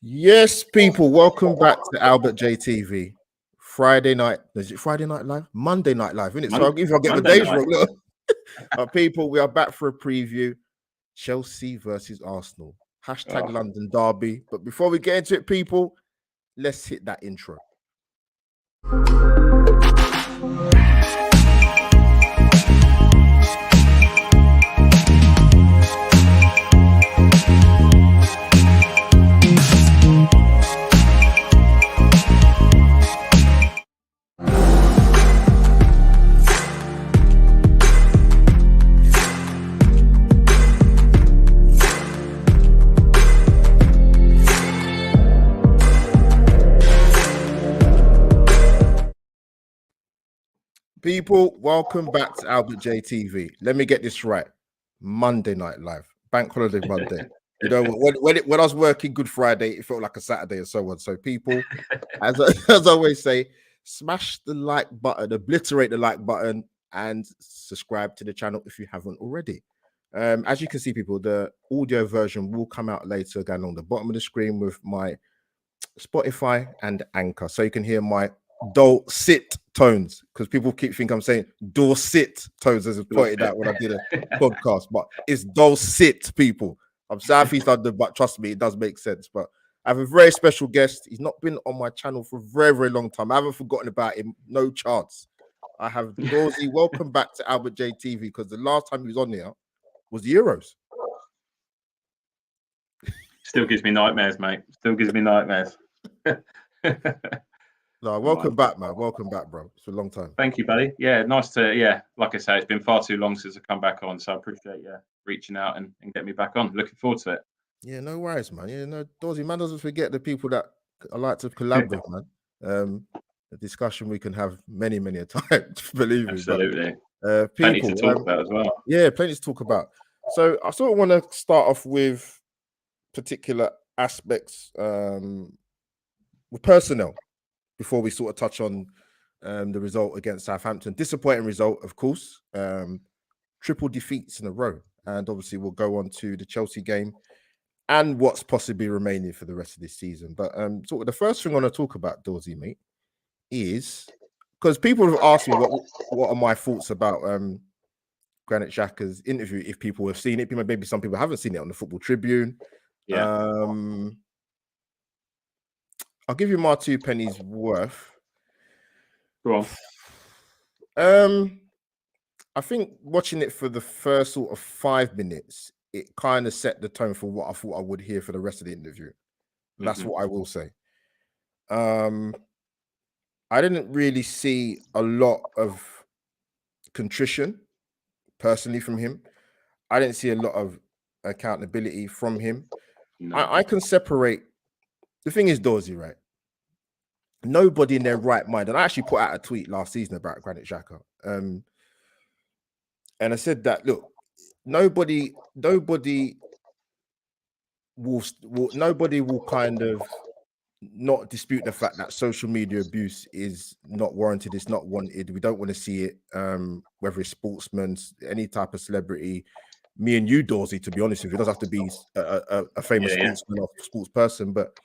Yes, people, welcome back to Albert JTV. Friday night, is it Friday Night Live? Monday Night Live, isn't it? So if I get the Monday days night. wrong, look. People, we are back for a preview. Chelsea versus Arsenal. Hashtag London Derby. But before we get into it, people, let's hit that intro. People, welcome back to Albert JTV. Let me get this right. Monday Night Live, Bank Holiday Monday. You know, when I was working Good Friday, it felt like a Saturday and so on. So people, as I always say, smash the like button, obliterate the like button, and subscribe to the channel if you haven't already. As you can see, people, the audio version will come out later again on the bottom of the screen with my Spotify and Anchor, so you can hear my dulcet tones, because people keep thinking I'm saying Dorset tones, as I pointed out when I did a podcast, but it's dulcet, people. I'm Southeast London, but trust me, it does make sense. But I have a very special guest. He's not been on my channel for a very, very long time. I haven't forgotten about him. No chance. I have Dorsey. Welcome back to Albert JTV, because the last time he was on here was the Euros. Still gives me nightmares, mate. Still gives me nightmares. No, welcome back, man. Welcome back, bro. It's a long time. Thank you, buddy. Yeah, nice to, like I say, it's been far too long since I come back on, so I appreciate you reaching out and getting me back on. Looking forward to it. Yeah, no worries, man. Yeah, no, Dorsey, man doesn't forget the people that I like to collab with, man. A discussion we can have many, many a time, believe me. Absolutely. But, plenty people, to talk about as well. Yeah, plenty to talk about. So I sort of want to start off with particular aspects with personnel before we sort of touch on the result against Southampton. Disappointing result, of course. Triple defeats in a row. And obviously we'll go on to the Chelsea game and what's possibly remaining for the rest of this season. But sort of the first thing I want to talk about, Dorsey, mate, is because people have asked me what are my thoughts about Granit Xhaka's interview, if people have seen it. Maybe some people haven't seen it on the Football Tribune. Yeah. I'll give you my 2 pennies worth. Go on. I think watching it for the first sort of 5 minutes, it kind of set the tone for what I thought I would hear for the rest of the interview. And that's what I will say. I didn't really see a lot of contrition personally from him. I didn't see a lot of accountability from him. No. I can separate. The thing is, Dorsey, right? Nobody in their right mind, and I actually put out a tweet last season about Granit Xhaka, and I said that, look, nobody will kind of not dispute the fact that social media abuse is not warranted. It's not wanted. We don't want to see it, whether it's sportsmen, any type of celebrity. Me and you, Dorsey, to be honest with you, it doesn't have to be a famous sportsman or sports person, but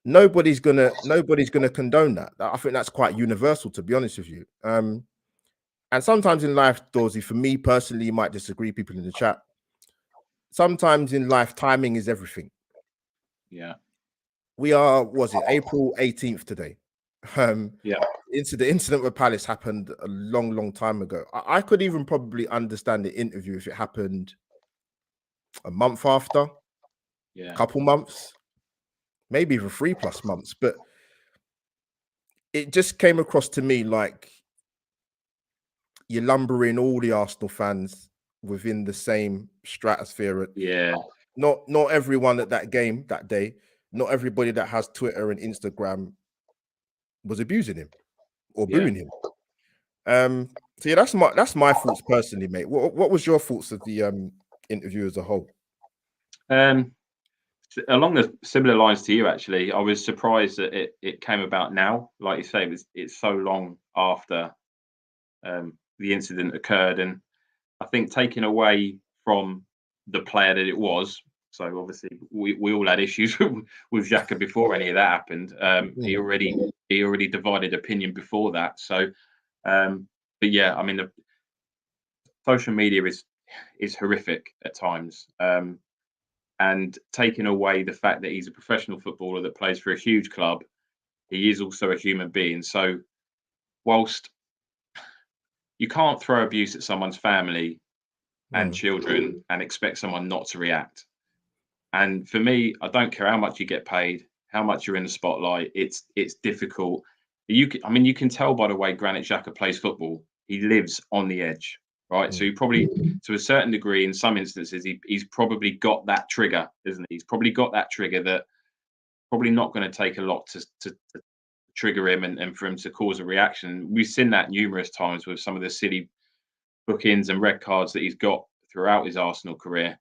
nobody's gonna condone that. I think that's quite universal, to be honest with you. And sometimes in life, Dorsey, for me personally, you might disagree, people in the chat. Sometimes in life, timing is everything. Yeah. We are, was it April 18th today? The incident with Palace happened a long, long time ago. I could even probably understand the interview if it happened a month after, a couple months, maybe even 3+ months. But it just came across to me like you're lumbering all the Arsenal fans within the same stratosphere. Not everyone at that game that day, not everybody that has Twitter and Instagram was abusing him or booing him. So yeah, that's my thoughts personally, mate. What was your thoughts of the interview as a whole? Along the similar lines to you, actually, I was surprised that it came about now. Like you say, it's so long after the incident occurred, and I think taking away from the player that it was, So obviously we all had issues with Xhaka before any of that happened. He already divided opinion before that. So, but yeah, I mean, the social media is horrific at times. And taking away the fact that he's a professional footballer that plays for a huge club, he is also a human being. So whilst you can't throw abuse at someone's family and children and expect someone not to react. And for me, I don't care how much you get paid, how much you're in the spotlight. It's difficult. You can tell by the way Granit Xhaka plays football. He lives on the edge, right? So he probably, to a certain degree, in some instances, he's probably got that trigger, isn't he? He's probably got that trigger that probably not going to take a lot to trigger him and for him to cause a reaction. We've seen that numerous times with some of the silly bookings and red cards that he's got throughout his Arsenal career.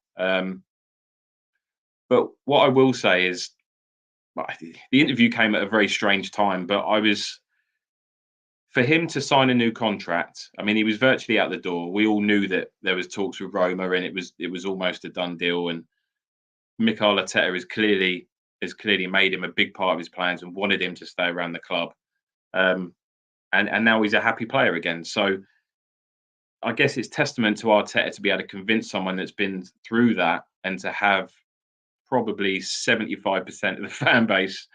But what I will say is, the interview came at a very strange time. But for him to sign a new contract, I mean, he was virtually out the door. We all knew that there was talks with Roma, and it was almost a done deal. And Mikel Arteta has clearly made him a big part of his plans and wanted him to stay around the club. And now he's a happy player again. So I guess it's testament to Arteta to be able to convince someone that's been through that and to have probably 75% of the fan base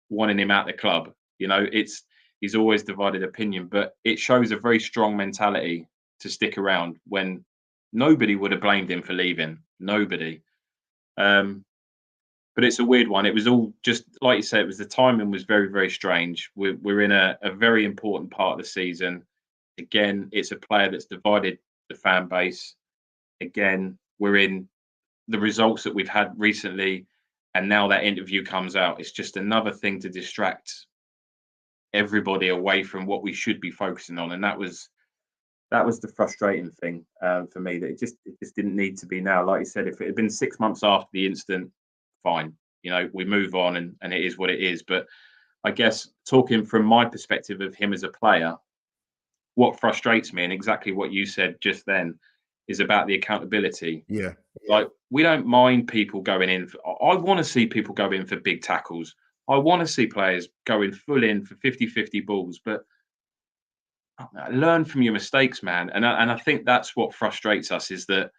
wanting him out the club. He's always divided opinion, but it shows a very strong mentality to stick around when nobody would have blamed him for leaving. Nobody. But it's a weird one. It was all just like you said. The timing was very, very strange. We're in a very important part of the season. Again, it's a player that's divided the fan base. Again, we're in the results that we've had recently, and now that interview comes out. It's just another thing to distract everybody away from what we should be focusing on, and that was the frustrating thing for me. That it just didn't need to be now. Like you said, if it had been 6 months after the incident, fine. We move on, and it is what it is. But I guess talking from my perspective of him as a player, what frustrates me, and exactly what you said just then, is about the accountability. Yeah. Like, we don't mind people going in. I want to see people go in for big tackles. I want to see players going full in for 50-50 balls. But learn from your mistakes, man. And I think that's what frustrates us, is that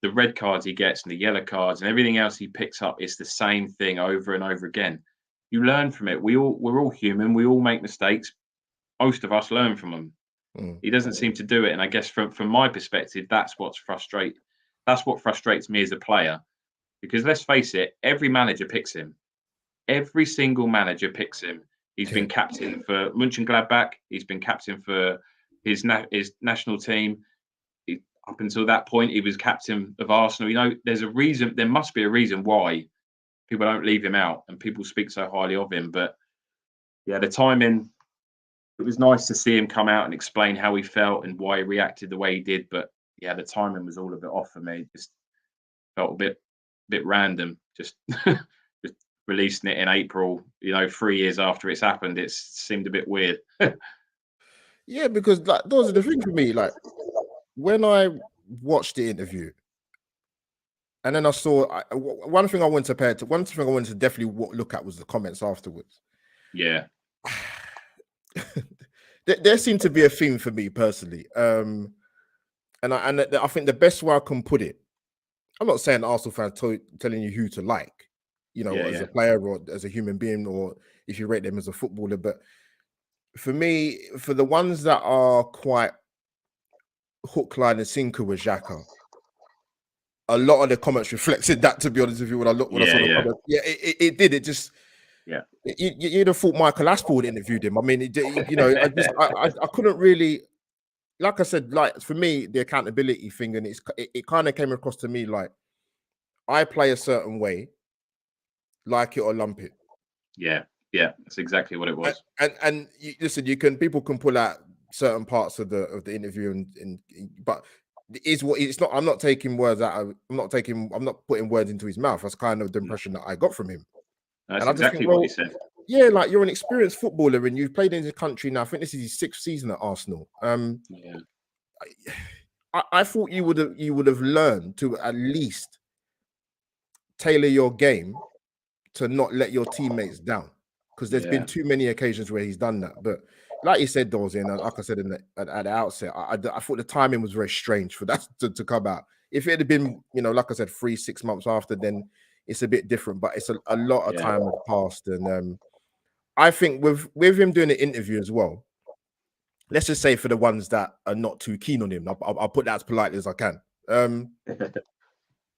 the red cards he gets and the yellow cards and everything else he picks up is the same thing over and over again. You learn from it. We're all human. We all make mistakes. Most of us learn from them. He doesn't seem to do it, and I guess from my perspective, that's what frustrates me as a player. Because let's face it, every manager picks him. Every single manager picks him. He's been captain for Mönchengladbach. He's been captain for his national team. Up until that point, he was captain of Arsenal. There's a reason. There must be a reason why people don't leave him out and people speak so highly of him. But yeah, the timing. It was nice to see him come out and explain how he felt and why he reacted the way he did. But yeah, the timing was all a bit off for me. It just felt a bit random. Just releasing it in April, 3 years after it's happened. It seemed a bit weird. Yeah, because those are the thing for me. Like, when I watched the interview, and then I saw one thing I wanted to definitely look at was the comments afterwards. Yeah. There seemed to be a theme for me personally, and I think the best way I can put it, I'm not saying Arsenal fans telling you who to like, as a player or as a human being, or if you rate them as a footballer. But for me, for the ones that are quite hook, line, and sinker with Xhaka, a lot of the comments reflected that. To be honest with you, when I saw the comments, it did. It just. Yeah, you'd have thought Michael Aspel interviewed him. I mean, I couldn't really, like I said, like for me, the accountability thing, and it kind of came across to me like I play a certain way, like it or lump it. Yeah, that's exactly what it was. And listen, people can pull out certain parts of the interview, but it's not. I'm not taking words out. I'm not putting words into his mouth. That's kind of the impression that I got from him. That's exactly what he said. Yeah, like, you're an experienced footballer and you've played in the country now. I think this is his 6th season at Arsenal. I thought you would have learned to at least tailor your game to not let your teammates down, because there's been too many occasions where he's done that. But like you said, Dorsey, and like I said at the outset, I thought the timing was very strange for that to come out. If it had been, like I said, 3-6 months after, then it's a bit different. But it's a lot of time has passed, and I think with him doing an interview as well. Let's just say for the ones that are not too keen on him, I'll put that as politely as I can.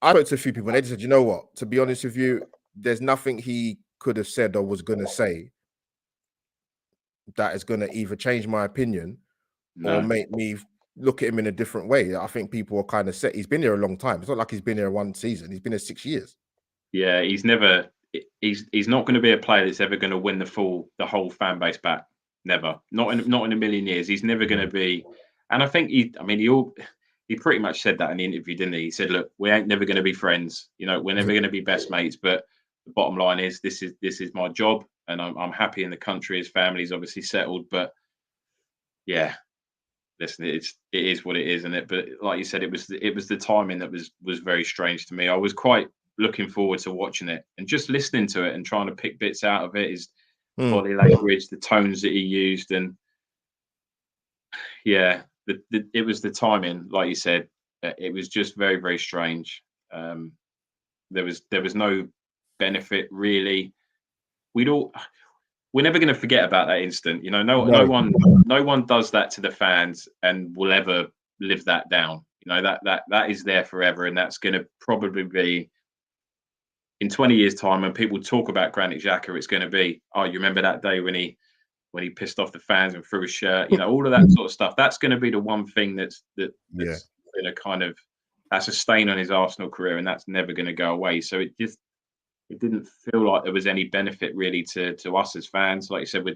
I spoke to a few people and they just said, you know what? To be honest with you, there's nothing he could have said or was going to say that is going to either change my opinion or make me look at him in a different way. I think people are kind of set. He's been here a long time. It's not like he's been here one season. He's been here 6 years. Yeah, he's not going to be a player that's ever going to win the whole fan base back. Never. Not in a million years. He's never going to be. And I think he pretty much said that in the interview, didn't he? He said, look, we ain't never going to be friends. We're never going to be best mates. But the bottom line is this is my job, and I'm happy in the country. His family's obviously settled. But yeah, listen, it is what it is, isn't it? But like you said, it was the timing that was very strange to me. I was quite looking forward to watching it and just listening to it and trying to pick bits out of it. His body language, the tones that he used, and it was the timing, like you said. It was just very, very strange. There was no benefit really. We're never going to forget about that instant. No one does that to the fans and will ever live that down. That is there forever, and that's going to probably be in 20 years' time when people talk about Granit Xhaka. It's going to be, oh, you remember that day when he pissed off the fans and threw his shirt, all of that sort of stuff. That's going to be the one thing that's been a kind of, that's a stain on his Arsenal career, and that's never going to go away. So it didn't feel like there was any benefit really to us as fans. Like you said, there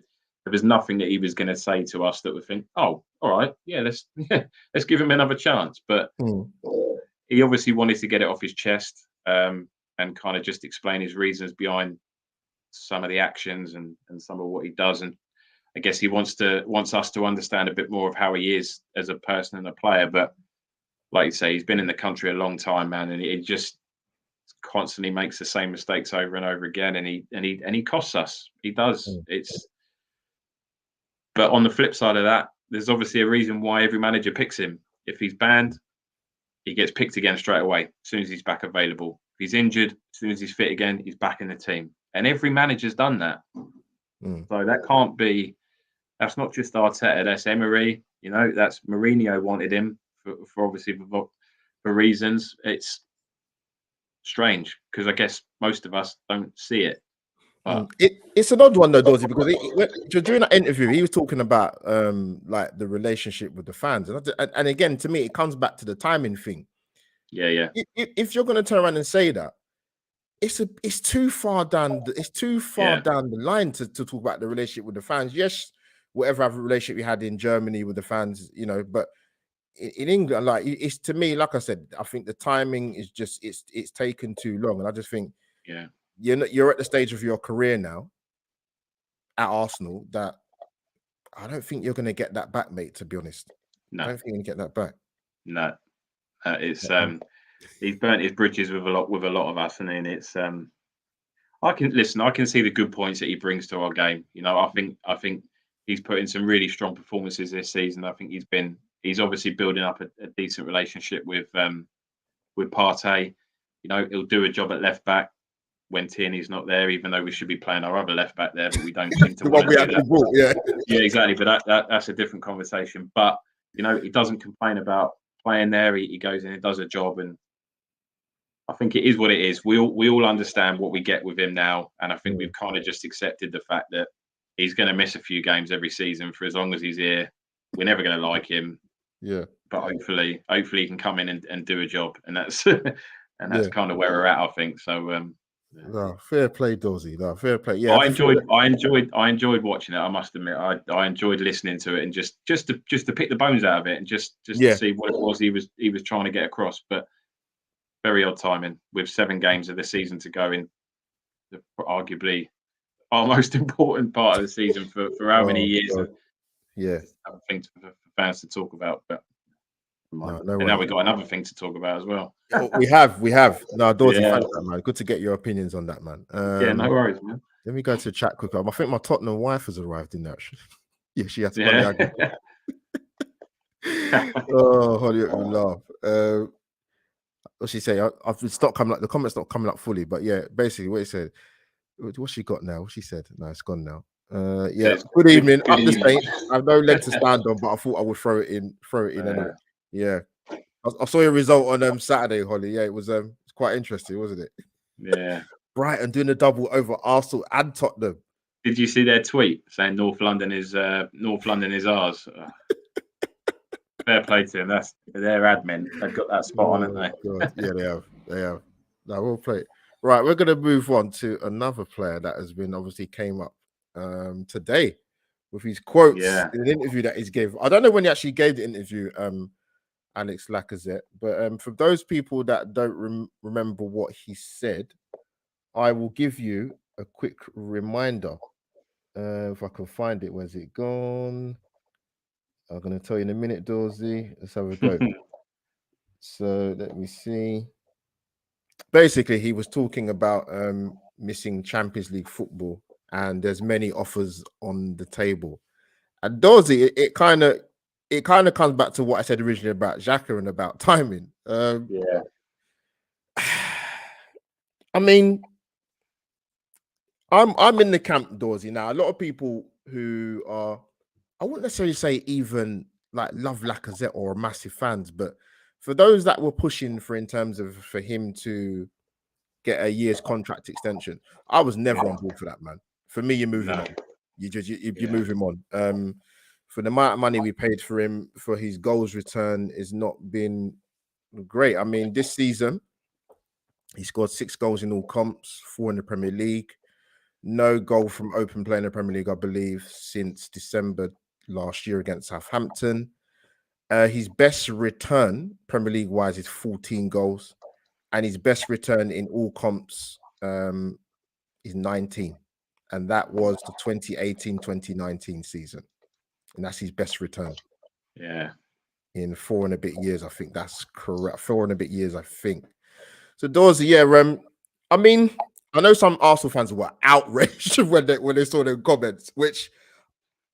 was nothing that he was going to say to us that would think, oh, all right, let's give him another chance. But he obviously wanted to get it off his chest, and kind of just explain his reasons behind some of the actions and some of what he does. And I guess he wants us to understand a bit more of how he is as a person and a player. But like you say, he's been in the country a long time, man, and he just constantly makes the same mistakes over and over again, and he costs us. He does. But on the flip side of that, there's obviously a reason why every manager picks him. If he's banned, he gets picked again straight away as soon as he's back available. If he's injured, as soon as he's fit again, he's back in the team. And every manager's done that. So that can't be. That's not just Arteta. That's Emery. That's Mourinho wanted him for obviously for reasons. It's strange because I guess most of us don't see it. It's an odd one though, Dorsey, because during that interview he was talking about like the relationship with the fans, and again, to me, it comes back to the timing thing. Yeah. If you're going to turn around and say that, it's too far down. It's too far down the line to talk about the relationship with the fans. Yes, whatever other relationship you had in Germany with the fans, but in England, like, it's, to me, like I said, I think the timing is just it's taken too long, and I just think you're at the stage of your career now at Arsenal that I don't think you're going to get that back, mate. To be honest, I don't think you're going to get that back. No, it's he's burnt his bridges with a lot of us, and then it's I can see the good points that he brings to our game. I think he's put in some really strong performances this season. I think he's obviously building up a decent relationship with Partey. He'll do a job at left back when Tierney's not there, even though we should be playing our other left back there, but we don't seem to want to do that. Yeah, exactly. But that's a different conversation. But he doesn't complain about playing there. He goes in and does a job, and I think it is what it is. We all understand what we get with him now, and I think we've kind of just accepted the fact that he's going to miss a few games every season for as long as he's here. We're never going to like him. Yeah. But hopefully he can come in and do a job, and that's kind of where we're at, I think. So no, fair play, Dorsey. No, fair play. Yeah, I enjoyed watching it. I must admit, I enjoyed listening to it and just to pick the bones out of it and just to see what it was he was trying to get across. But very odd timing with 7 games of the season to go in, arguably our most important part of the season for how many years. Yeah, I think for fans to talk about, but No And now worries. we've got another thing to talk about as well. We have. No, Dorsey, Yeah. thanks, man. Good to get your opinions on that, man. Yeah, no worries, man. Let me go to the chat quickly. I think my Tottenham wife has arrived in that. Yeah, she has. Yeah. Oh, Holly, we laugh. What she say? I've stopped coming up. The comments not coming up fully, but yeah, basically what he said. What's she got now? What she said? No, it's gone now. Yeah. Says, Good evening. good Up the evening. Saints. I've no leg to stand on, but I thought I would throw it in. Anyway. Yeah. I saw your result on Saturday, Holly. Yeah, it was it's quite interesting, wasn't it? Yeah. Brighton doing a double over Arsenal and Tottenham. Did you see their tweet saying North London is ours? Fair play to them. That's their admin. They've got that spot on, haven't they? God. Yeah, they have. No, we'll play it. Right, we're gonna move on to another player that has been obviously came up today with his quotes in an interview that he gave. I don't know when he actually gave the interview, Alex Lacazette, but for those people that don't remember what he said, I will give you a quick reminder. If I can find it, where's it gone? I'm going to tell you in a minute, Dorsey. Let's have a go. So let me see. Basically, he was talking about missing Champions League football, and there's many offers on the table. And Dorsey, it kind of comes back to what I said originally about Xhaka and about timing. Yeah. I mean, I'm in the camp, Dorsey. Now, a lot of people who are, I wouldn't necessarily say even like love Lacazette or are massive fans, but for those that were pushing for in terms of for him to get a year's contract extension, I was never on board for that, man. For me, you're moving on. You move him on. For the amount of money we paid for him, for his goals return, is not been great. I mean, this season he scored 6 goals in all comps, 4 in the Premier League. No goal from open play in the Premier League, I believe, since December last year against Southampton. His best return, Premier League wise, is 14 goals. And his best return in all comps is 19. And that was the 2018-2019 season. And that's his best return. Yeah. In 4 and a bit years, I think that's correct. 4 and a bit years, I think. So Dorsey, yeah, I mean, I know some Arsenal fans were outraged when they saw the comments, which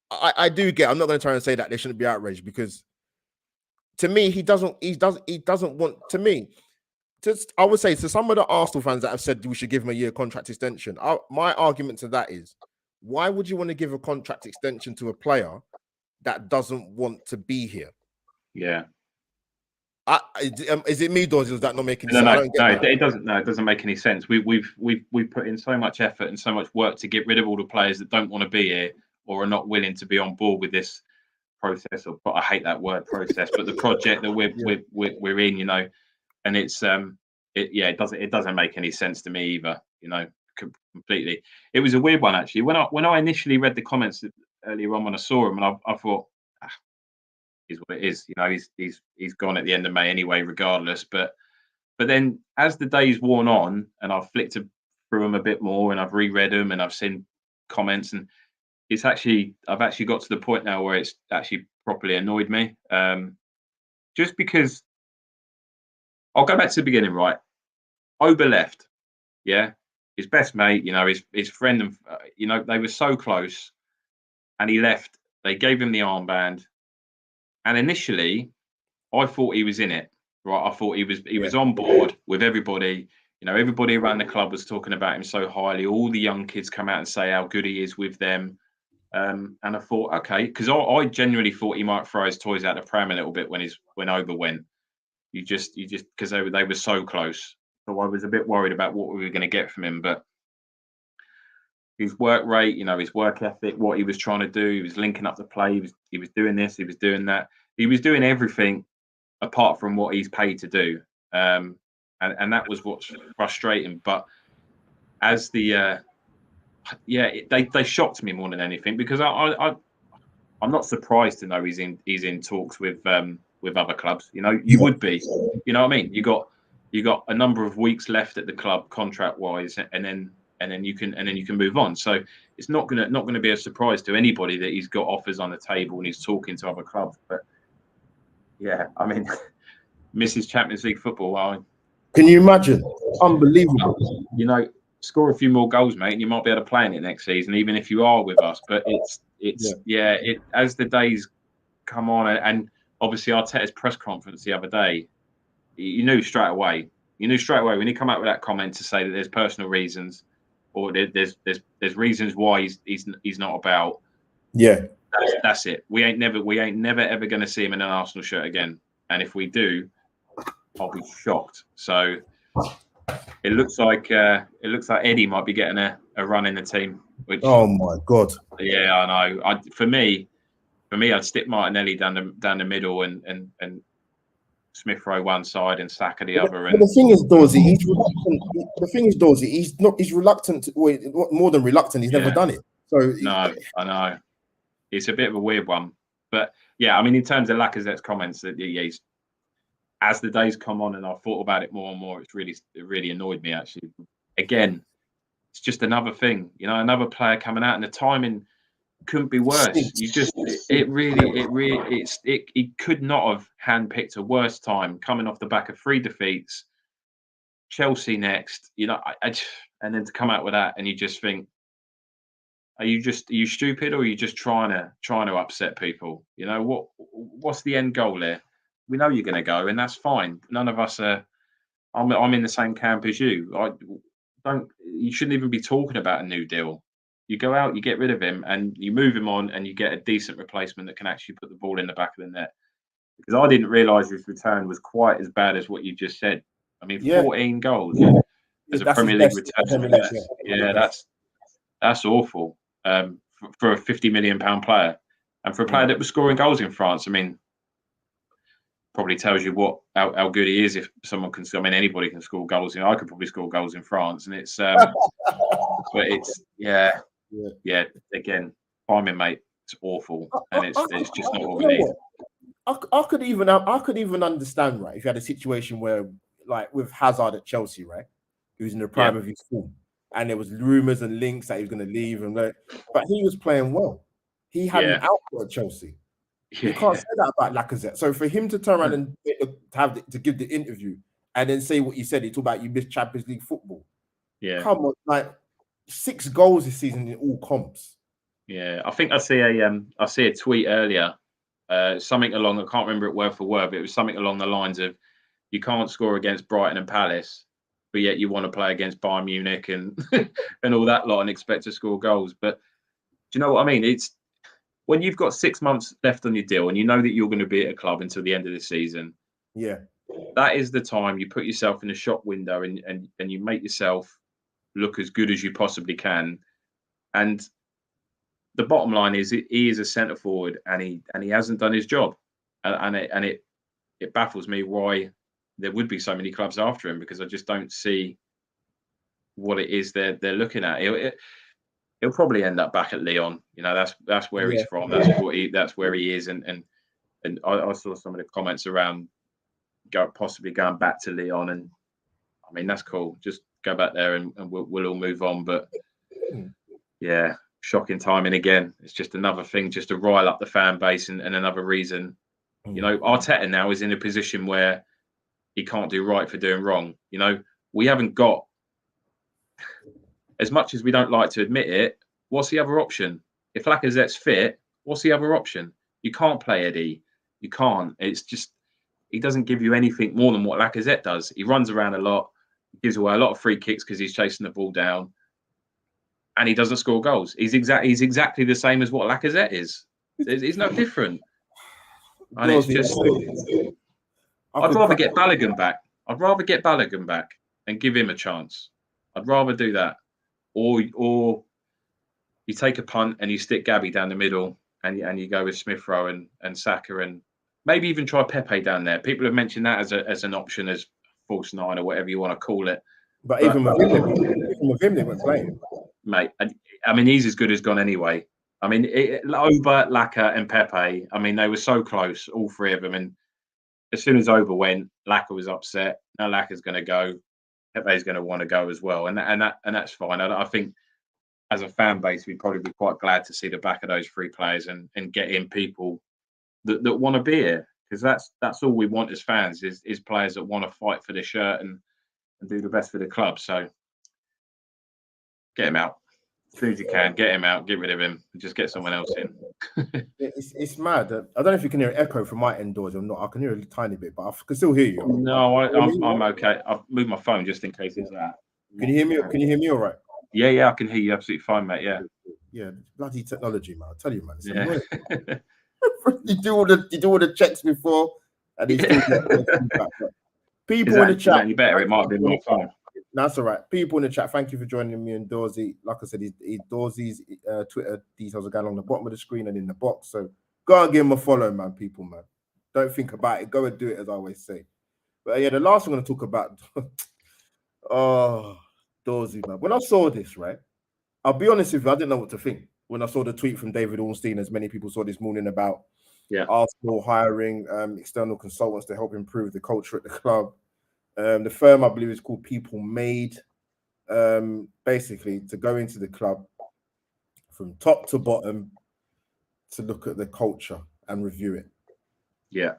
I do get. I'm not going to try and say that they shouldn't be outraged, because to me, he doesn't want, to me, I would say to some of the Arsenal fans that have said we should give him a year contract extension, my argument to that is, why would you want to give a contract extension to a player that doesn't want to be here? Yeah. Is it me, Dorsey? Does that not make any sense? No, it doesn't. No, it doesn't make any sense. We've put in so much effort and so much work to get rid of all the players that don't want to be here or are not willing to be on board with this process. But I hate that word, process. But the project that we're in, you know, and it's it doesn't make any sense to me either. You know, completely. It was a weird one actually. When I initially read the comments earlier on when I saw him, and I thought, is what it is. You know, he's gone at the end of May anyway, regardless. But then as the days worn on, and I've flicked through them a bit more, and I've reread them, and I've seen comments, and I've actually got to the point now where it's actually properly annoyed me. Just because I'll go back to the beginning, right? Oba left, yeah, his best mate, you know, his friend, and you know, they were so close, and he left. They gave him the armband. And initially, I thought he was in it, right? I thought he was on board with everybody. You know, everybody around the club was talking about him so highly. All the young kids come out and say how good he is with them. And I thought, okay, because I genuinely thought he might throw his toys out the pram a little bit when Oba went. You just because they were so close. So I was a bit worried about what we were going to get from him, but his work rate, you know, his work ethic, what he was trying to do, he was linking up the play, he was doing this, he was doing that, he was doing everything apart from what he's paid to do, and that was what's frustrating. But as the they shocked me more than anything, because I'm not surprised to know he's in talks with other clubs. You know, you would be, you know what I mean? You got a number of weeks left at the club contract wise, and then you can move on. So it's not gonna be a surprise to anybody that he's got offers on the table and he's talking to other clubs. But Yeah, I mean, misses Champions League football. Can you imagine? Unbelievable. You know, score a few more goals, mate, and you might be able to play in it next season, even if you are with us. But it as the days come on, and obviously Arteta's press conference the other day, you knew straight away. You knew straight away when he come out with that comment to say that there's personal reasons, or there's reasons why he's not about. Yeah, that's it. We ain't never ever going to see him in an Arsenal shirt again. And if we do, I'll be shocked. So it looks like Eddie might be getting a run in the team. Which, oh my God. Yeah, I know. For me, I'd stick Martinelli down the middle and Smith Rowe one side and Saka the other. And the thing is, Dorsey, he's reluctant. The thing is, Dorsey, he's reluctant. More than reluctant, he's never done it. So no, I know. It's a bit of a weird one. But yeah, I mean, in terms of Lacazette's comments, that he's, as the days come on and I've thought about it more and more, it really annoyed me actually. Again, it's just another thing, another player coming out, and the timing couldn't be worse. He could not have handpicked a worse time, coming off the back of 3 defeats, Chelsea next, and then to come out with that, and you just think, are you stupid, or are you just trying to upset people? What's the end goal there? We know you're going to go, and that's fine. None of us are. I'm in the same camp as you. You shouldn't even be talking about a new deal. You go out, you get rid of him, and you move him on, and you get a decent replacement that can actually put the ball in the back of the net. Because I didn't realise his return was quite as bad as what you just said. I mean, 14 goals as a Premier League return. That's awful for a £50 million player, and for a player that was scoring goals in France. I mean, probably tells you how good he is. If someone can, I mean, anybody can score goals. I could probably score goals in France, and it's but it's again, timing, mate. It's awful, and it's just not what we need. I could even understand, right, if you had a situation where, like with Hazard at Chelsea, right, he was in the prime of his form, and there was rumors and links that he was going to leave, but he was playing well. He had an output at Chelsea. You can't say that about Lacazette. So for him to turn around and to give the interview and then say what he said, he talked about you missed Champions League football. Yeah, come on, like 6 goals this season in all comps. Yeah, I think I see a tweet earlier, something along, I can't remember it word for word, but it was something along the lines of, you can't score against Brighton and Palace, but yet you want to play against Bayern Munich and and all that lot and expect to score goals. But do you know what I mean? It's when you've got 6 months left on your deal and you know that you're going to be at a club until the end of the season. Yeah, that is the time you put yourself in a shop window and you make yourself look as good as you possibly can. And the bottom line is, he is a centre forward, and he hasn't done his job, and it baffles me why there would be so many clubs after him, because I just don't see what it is they're looking at. He'll probably end up back at Lyon. That's where he's from. That's where he is. And I saw some of the comments around possibly going back to Lyon, and I mean, that's cool. Just go back there and we'll all move on. But yeah, shocking timing again. It's just another thing just to rile up the fan base, and another reason. Arteta now is in a position where he can't do right for doing wrong. We haven't got, as much as we don't like to admit it, what's the other option? If Lacazette's fit, what's the other option? You can't play Eddie. You can't. It's just, he doesn't give you anything more than what Lacazette does. He runs around a lot, gives away a lot of free kicks because he's chasing the ball down, and he doesn't score goals. He's exactly the same as what Lacazette is. He's no different. And it's just, I'd rather get Balogun back. And give him a chance. I'd rather do that. Or you take a punt and you stick Gabby down the middle, and you go with Smith Rowe and Saka, and maybe even try Pepe down there. People have mentioned that as an option, as false 9 or whatever you want to call it. But even with him, they weren't playing. Mate, I mean, he's as good as gone anyway. I mean, Oba, Laka, and Pepe, I mean, they were so close, all 3 of them. And as soon as Oba went, Laka was upset. Now Laka's going to go. Pepe's going to want to go as well. And that's fine. I think as a fan base, we'd probably be quite glad to see the back of those 3 players and get in people that want to be here. because that's all we want as fans is players that want to fight for the shirt and do the best for the club. So get him out as soon as you can. Get him out. Get rid of him. And just get someone else in. It's mad. I don't know if you can hear echo from my end doors or not. I can hear a tiny bit, but I can still hear you. No, I'm okay. I've moved my phone just in case it's that. Can you hear me? Can you hear me all right? Yeah, I can hear you absolutely fine, mate. Yeah, bloody technology, man. I tell you, man. It's annoying. yeah. you do all the checks before, and you still get feedback. People in the chat. Is that any better? It might have been my phone. That's all right. People in the chat, thank you for joining me and Dorsey. Like I said, Dorsey's Twitter details are going along the bottom of the screen and in the box. So go and give him a follow, man. People, man. Don't think about it. Go and do it, as I always say. But yeah, the last thing I'm going to talk about. Dorsey, man. When I saw this, right, I'll be honest with you, I didn't know what to think. When I saw the tweet from David Ornstein, as many people saw this morning, about Arsenal hiring external consultants to help improve the culture at the club. The firm, I believe, is called People Made, basically to go into the club from top to bottom to look at the culture and review it. Yeah.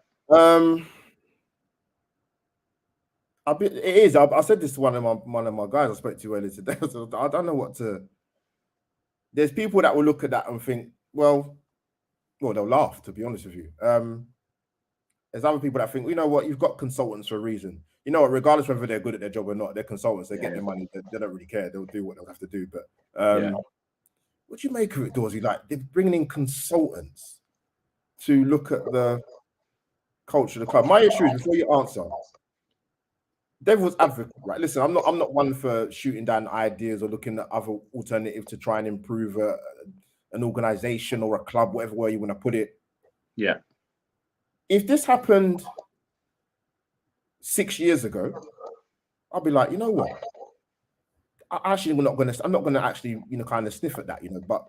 It is. I said this to one of my guys I spoke to earlier today. So I don't know what to. There's people that will look at that and think, well, they'll laugh. To be honest with you, there's other people that think, you know what, you've got consultants for a reason. You know what, regardless whether they're good at their job or not, they're consultants. They get their money. They don't really care. They'll do what they'll have to do. But what do you make of it, Dorsey? Like, they're bringing in consultants to look at the culture of the club. My issue is, before you answer, devil's advocate, right? Listen, I'm not one for shooting down ideas or looking at other alternatives to try and improve an organization or a club, whatever way you want to put it. Yeah. If this happened 6 years ago, I'll be like, you know what? I'm not gonna actually, kind of sniff at that, but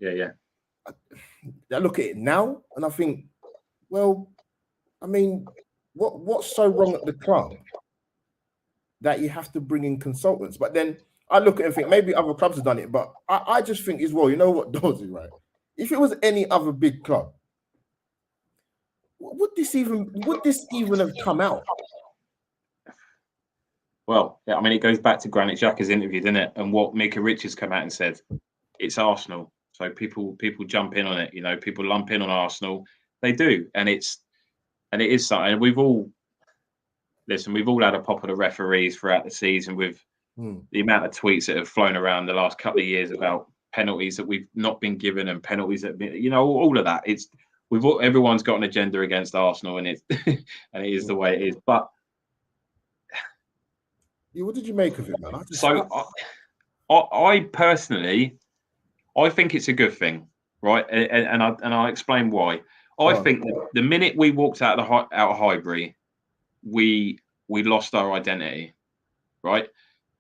I look at it now and I think, well, I mean, what's so wrong at the club that you have to bring in consultants? But then I look at it and think maybe other clubs have done it, but I just think as well, you know what, Dorsey, right? If it was any other big club, would this even have come out? Well, I mean, it goes back to Granit Xhaka's interview, doesn't it? And what Mika Richards come out and said, it's Arsenal. So people jump in on it, people lump in on Arsenal. They do. And it is something. We've all had a pop of the referees throughout the season with the amount of tweets that have flown around the last couple of years about penalties that we've not been given and penalties that have been, all of that. Everyone's got an agenda against Arsenal, and it is the way it is. But what did you make of it, man? I personally, I think it's a good thing, right? And I'll explain why. I think that the minute we walked out of Highbury, we lost our identity, right?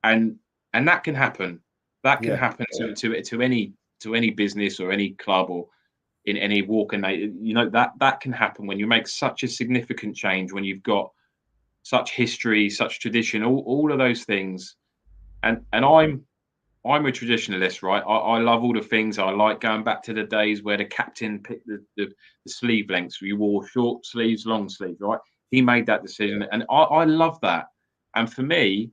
And that can happen. That can happen to any business or any club or in any walk and that can happen when you make such a significant change, when you've got such history, such tradition, all of those things. And I'm a traditionalist, right? I love all the things. I like going back to the days where the captain picked the sleeve lengths. You wore short sleeves, long sleeves, right? He made that decision, and I love that. And for me,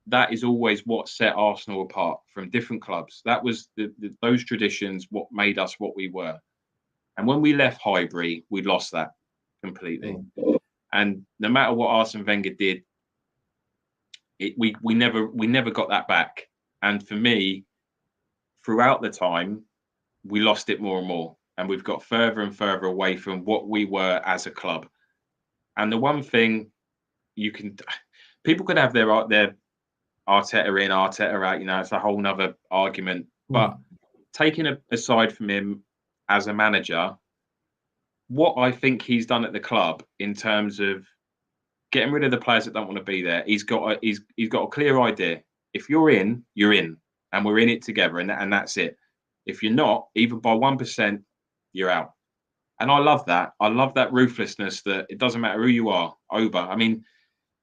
that is always what set Arsenal apart from different clubs. That was those traditions, what made us what we were. And when we left Highbury, we lost that completely. And no matter what Arsene Wenger did, we never got that back. And for me, throughout the time, we lost it more and more, and we've got further and further away from what we were as a club. And the one thing people could have their Arteta in, Arteta out. It's a whole nother argument. But taking aside from him as a manager, what I think he's done at the club in terms of getting rid of the players that don't want to be there, he's got a clear idea. If you're in, you're in, and we're in it together, and that's it. If you're not, even by 1%, you're out. And I love that. I love that ruthlessness, that it doesn't matter who you are. Oba, I mean,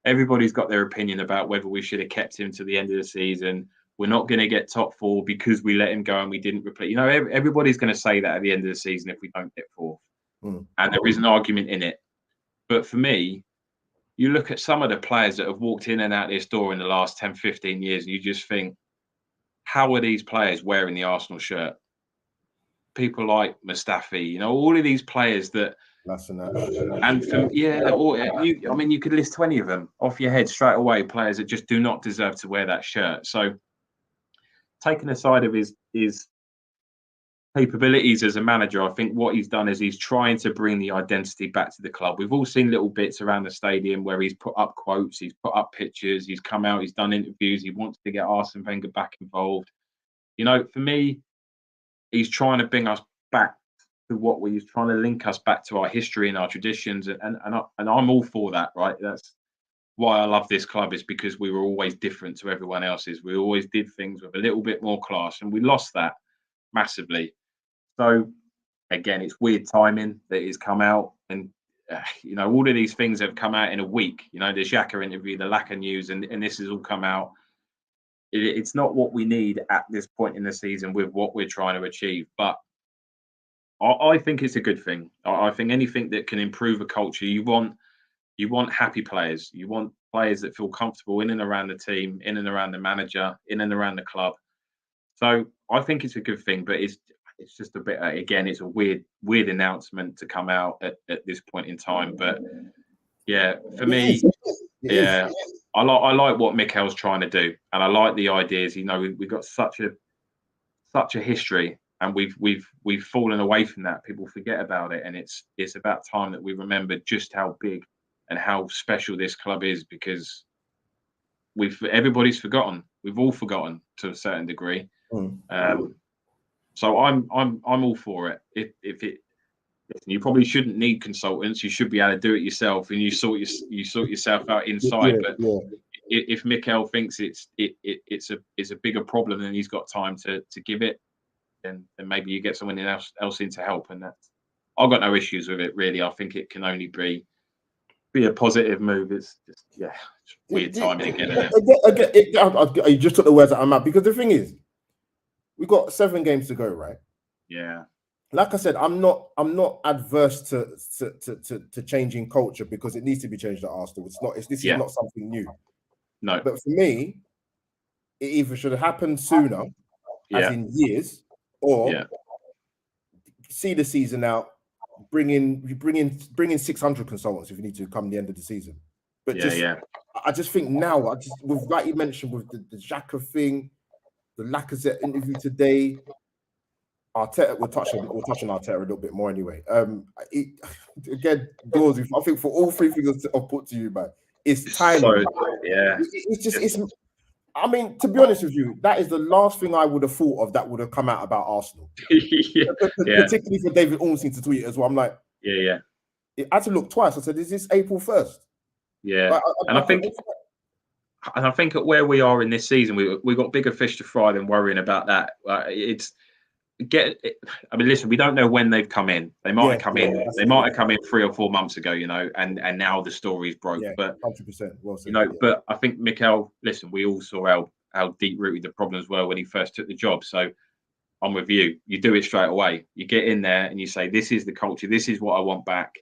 everybody's got their opinion about whether we should have kept him to the end of the season. We're not going to get top four because we let him go and we didn't replace. Everybody's going to say that at the end of the season if we don't get fourth. And there is an argument in it. But for me, you look at some of the players that have walked in and out this door in the last 10, 15 years, and you just think, how are these players wearing the Arsenal shirt? People like Mustafi, all of these players that, and I mean, you could list 20 of them off your head straight away, players that just do not deserve to wear that shirt. So, taking aside of his capabilities as a manager, I think what he's done is he's trying to bring the identity back to the club. We've all seen little bits around the stadium where he's put up quotes, he's put up pictures, he's come out, he's done interviews, he wants to get Arsene Wenger back involved. For me, he's trying to bring us back to what he's trying to link us back to our history and our traditions, and I'm all for that, right? That's why I love this club, is because we were always different to everyone else's. We always did things with a little bit more class, and we lost that massively. So again, it's weird timing that he's come out, and all of these things have come out in a week. The Xhaka interview, the LACAZETTE news, and this has all come out. It's not what we need at this point in the season with what we're trying to achieve, but I think it's a good thing. I think anything that can improve a culture, you want happy players. You want players that feel comfortable in and around the team, in and around the manager, in and around the club. So I think it's a good thing, but it's just a bit, again, it's a weird announcement to come out at this point in time. But yeah, for me, yeah, I like what Mikel's trying to do, and I like the ideas. We've got such a history, and we've fallen away from that. People forget about it, and it's about time that we remember just how big and how special this club is, because everybody's forgotten. We've all forgotten to a certain degree. So I'm all for it. You probably shouldn't need consultants. You should be able to do it yourself, and you sort yourself out inside. If Mikel thinks it's a bigger problem than he's got time to give it, then maybe you get someone else in to help. And I've got no issues with it, really. I think it can only be a positive move. It's just weird timing again. You just took the words out of my mouth, because the thing is, we've got 7 games to go, right? Yeah. Like I said, I'm not adverse to changing culture, because it needs to be changed at Arsenal. This is not something new. No. But for me, it either should have happened sooner, as in years, or see the season out, bring in 600 consultants if you need to come the end of the season. But I just think now, like you mentioned with the Xhaka thing, the Lacazette interview today, Arteta, we'll touch on Arteta a little bit more anyway. Again, Dawes, I think for all 3 things I've put to you, man, it's timing. I mean, to be honest with you, that is the last thing I would have thought of that would have come out about Arsenal. Particularly for David Ornstein to tweet it as well. I'm like, I had to look twice. I said, is this April 1st? Yeah. I think at where we are in this season, we've got bigger fish to fry than worrying about that. Listen, we don't know when they've come in. They might have come in. They might have come in 3 or 4 months ago, and now the story's broke. But 100%. Well said, but I think Mikel. Listen, we all saw how deep rooted the problems were when he first took the job. So I'm with you. You do it straight away. You get in there and you say, "This is the culture. This is what I want back.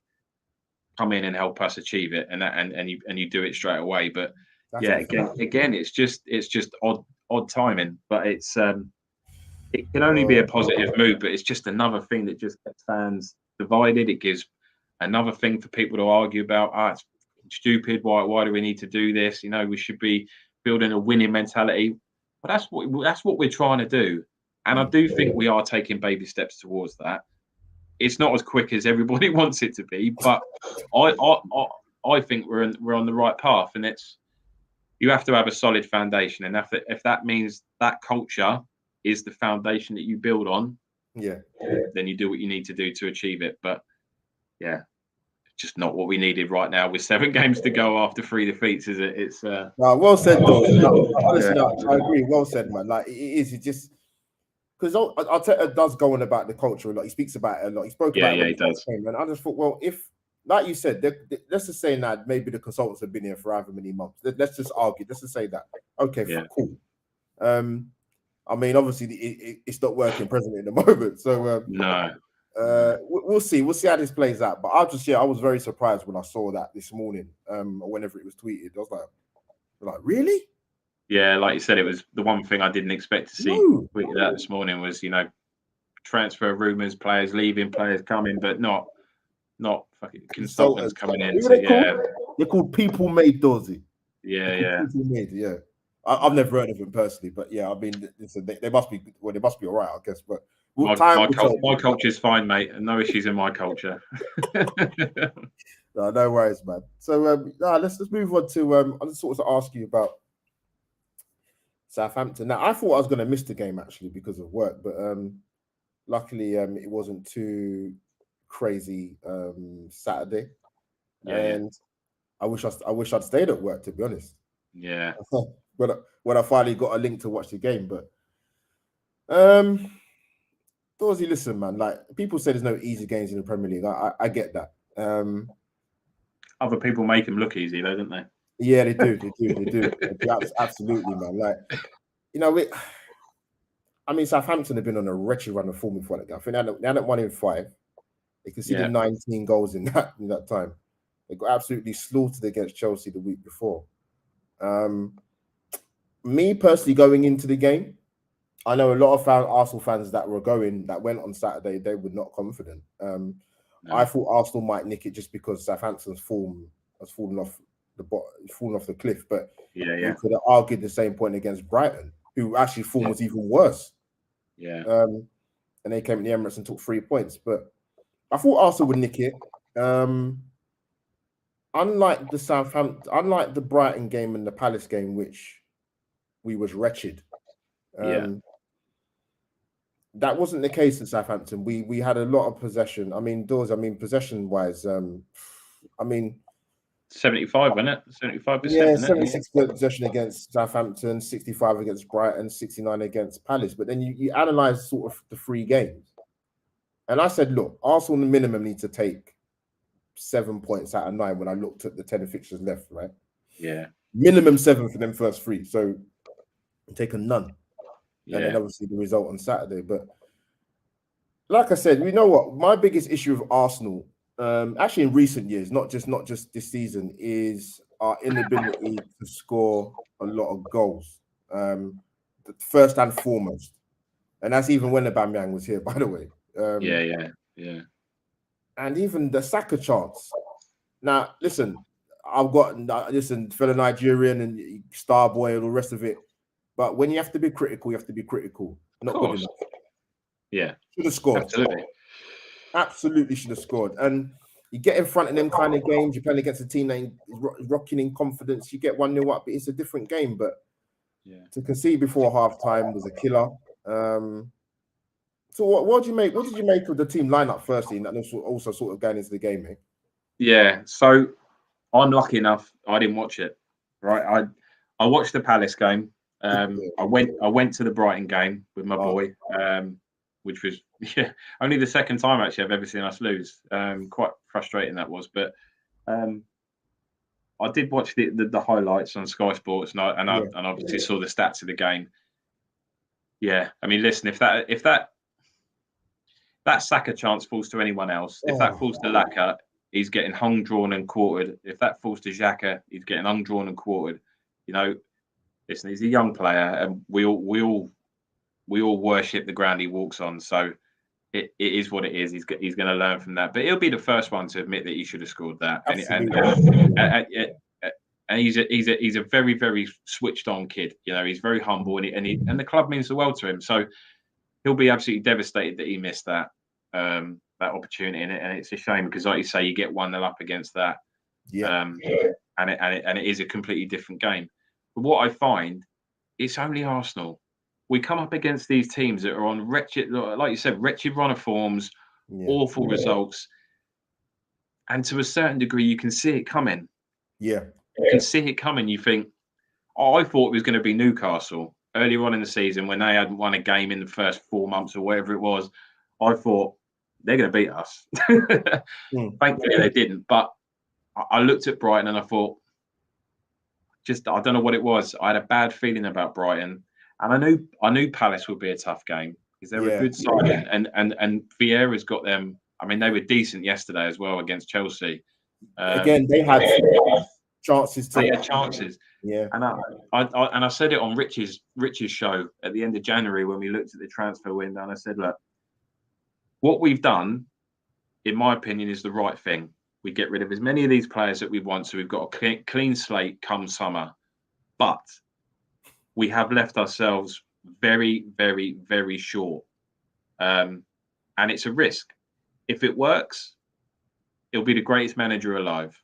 Come in and help us achieve it." And you do it straight away. But again, it's just odd timing. But it can only be a positive move, but it's just another thing that just gets fans divided. It gives another thing for people to argue about. It's stupid. Why do we need to do this? We should be building a winning mentality. But that's what we're trying to do. And I do think we are taking baby steps towards that. It's not as quick as everybody wants it to be, but I think we're on the right path. And you have to have a solid foundation. And if that means that culture is the foundation that you build on, then you do what you need to do to achieve it. But it's just not what we needed right now with 7 games to go after 3 defeats, is it? It's well said, though. Honestly, I agree. Well said, man. Like, it is. It just, because Arteta does go on about the culture a lot. He speaks about it a lot. He spoke about it. He does. And I just thought, well, if, like you said, let's just say that maybe the consultants have been here for however many months. Let's just argue. Let's just say that. Okay, cool. I mean, obviously, it's not working presently at the moment. So no. We'll see. We'll see how this plays out. But I was very surprised when I saw that this morning. Or whenever it was tweeted, I was like, really? Yeah, like you said, it was the one thing I didn't expect to see No. tweeted out this morning was, transfer rumours, players leaving, players coming, but not fucking consultants coming in. Who are they called? They're called people made, Dorsey. Yeah. People made, yeah. I've never heard of them personally, but yeah, I mean, they must be they must be all right, I guess. But My culture's fine, mate, and no issues in my culture. No worries, man. So let's move on to I just sort of ask you about Southampton. Now, I thought I was going to miss the game actually because of work, but luckily it wasn't too crazy Saturday, and I wish I'd stayed at work, to be honest. Yeah. But when I finally got a link to watch the game, but Dorsey, listen, man. Like people say, there's no easy games in the Premier League. I get that. Other people make them look easy, though, don't they? Yeah, they do. They do. Absolutely, man. Like, I mean, Southampton have been on a wretched run of form before that game. I think they had 1 in 5. They conceded 19 goals in that time. They got absolutely slaughtered against Chelsea the week before. Me personally, going into the game, I know a lot of Arsenal fans that went on Saturday, they were not confident. No. I thought Arsenal might nick it just because Southampton's form has fallen off the cliff. But you could have argued the same point against Brighton, who actually form was even worse. Yeah. And they came in the Emirates and took 3 points. But I thought Arsenal would nick it. Unlike the Brighton game and the Palace game, which we was wretched. That wasn't the case in Southampton. We had a lot of possession. I mean, possession wise, 75, wasn't it? 75%. Yeah, 76 possession against Southampton, 65 against Brighton, 69 against Palace. But then you analyze sort of the 3 games. And I said, look, Arsenal the minimum need to take 7 points out of 9 when I looked at the 10 fixtures left, right? Yeah. Minimum 7 for them first 3. So I'm taking none. Yeah. And then obviously the result on Saturday. But like I said, you know what? My biggest issue with Arsenal, actually in recent years, not just this season, is our inability to score a lot of goals. First and foremost. And that's even when Aubameyang was here, by the way. Yeah. And even the Saka chance. Now, listen, fellow Nigerian and star boy and all the rest of it. But when you have to be critical, you have to be critical. Not good enough. Yeah. Should have scored. Absolutely should have scored. And you get in front of them kind of games, you're playing against a team that is rocking in confidence, you get 1-0 up, it's a different game. But to concede before half-time was a killer. So what did you make of the team lineup firstly, and also sort of going into the game, mate? Yeah, so I'm lucky enough I didn't watch it. Right. I watched the Palace game. I went to the Brighton game with my boy, which was only the second time actually I've ever seen us lose. Quite frustrating that was, but I did watch the highlights on Sky Sports, and I obviously saw the stats of the game. Yeah, I mean, listen, if that Saka chance falls to anyone else, if that falls to Laka, he's getting hung, drawn, and quartered. If that falls to Xhaka, he's getting hung, drawn, and quartered. Listen, he's a young player, and we all worship the ground he walks on. So it is what it is. He's going to learn from that. But he'll be the first one to admit that he should have scored that. And he's a very, very switched on kid. He's very humble, and the club means the world to him. So he'll be absolutely devastated that he missed that opportunity, and it's a shame because, like you say, you get 1-0 up against that. And it is a completely different game. But what I find, it's only Arsenal. We come up against these teams that are on wretched, like you said, wretched run of forms, awful results. And to a certain degree, you can see it coming. Yeah. You can see it coming. You think, I thought it was going to be Newcastle earlier on in the season when they hadn't won a game in the first 4 months or whatever it was. I thought they're going to beat us. Thankfully, they didn't. But I looked at Brighton and I thought, I don't know what it was. I had a bad feeling about Brighton. And I knew Palace would be a tough game. because they're a good side, and Vieira's got them. I mean, they were decent yesterday as well against Chelsea. Again, they had chances. They had chances. Yeah, and I said it on Rich's show at the end of January when we looked at the transfer window, and I said, look, what we've done, in my opinion, is the right thing. We get rid of as many of these players that we want, so we've got a clean slate come summer. But we have left ourselves very, very, very short. And it's a risk. If it works, it'll be the greatest manager alive.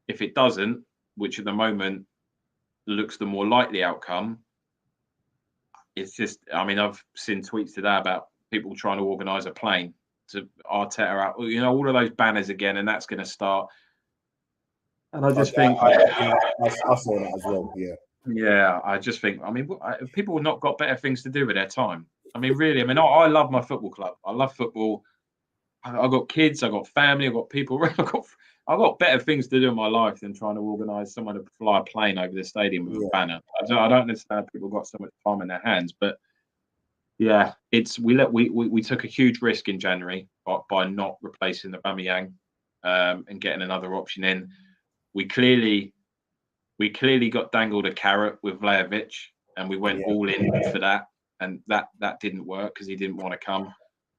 If it doesn't, which at the moment looks the more likely outcome, it's just, I mean, I've seen tweets today about people trying to organise a plane to Arteta out, you know, all of those banners again, and that's going to start. And I just think I saw that as well. Yeah, I just think, I mean, people have not got better things to do with their time. I mean, really, I mean, I love my football club. I love football. I've got kids, I've got family, I've got people. I've got better things to do in my life than trying to organise someone to fly a plane over the stadium with a banner. I don't understand people got so much time in their hands, but yeah, we took a huge risk in January by not replacing Aubameyang and getting another option in. We clearly got dangled a carrot with Vlahovic, and we went all in for that, and that didn't work because he didn't want to come.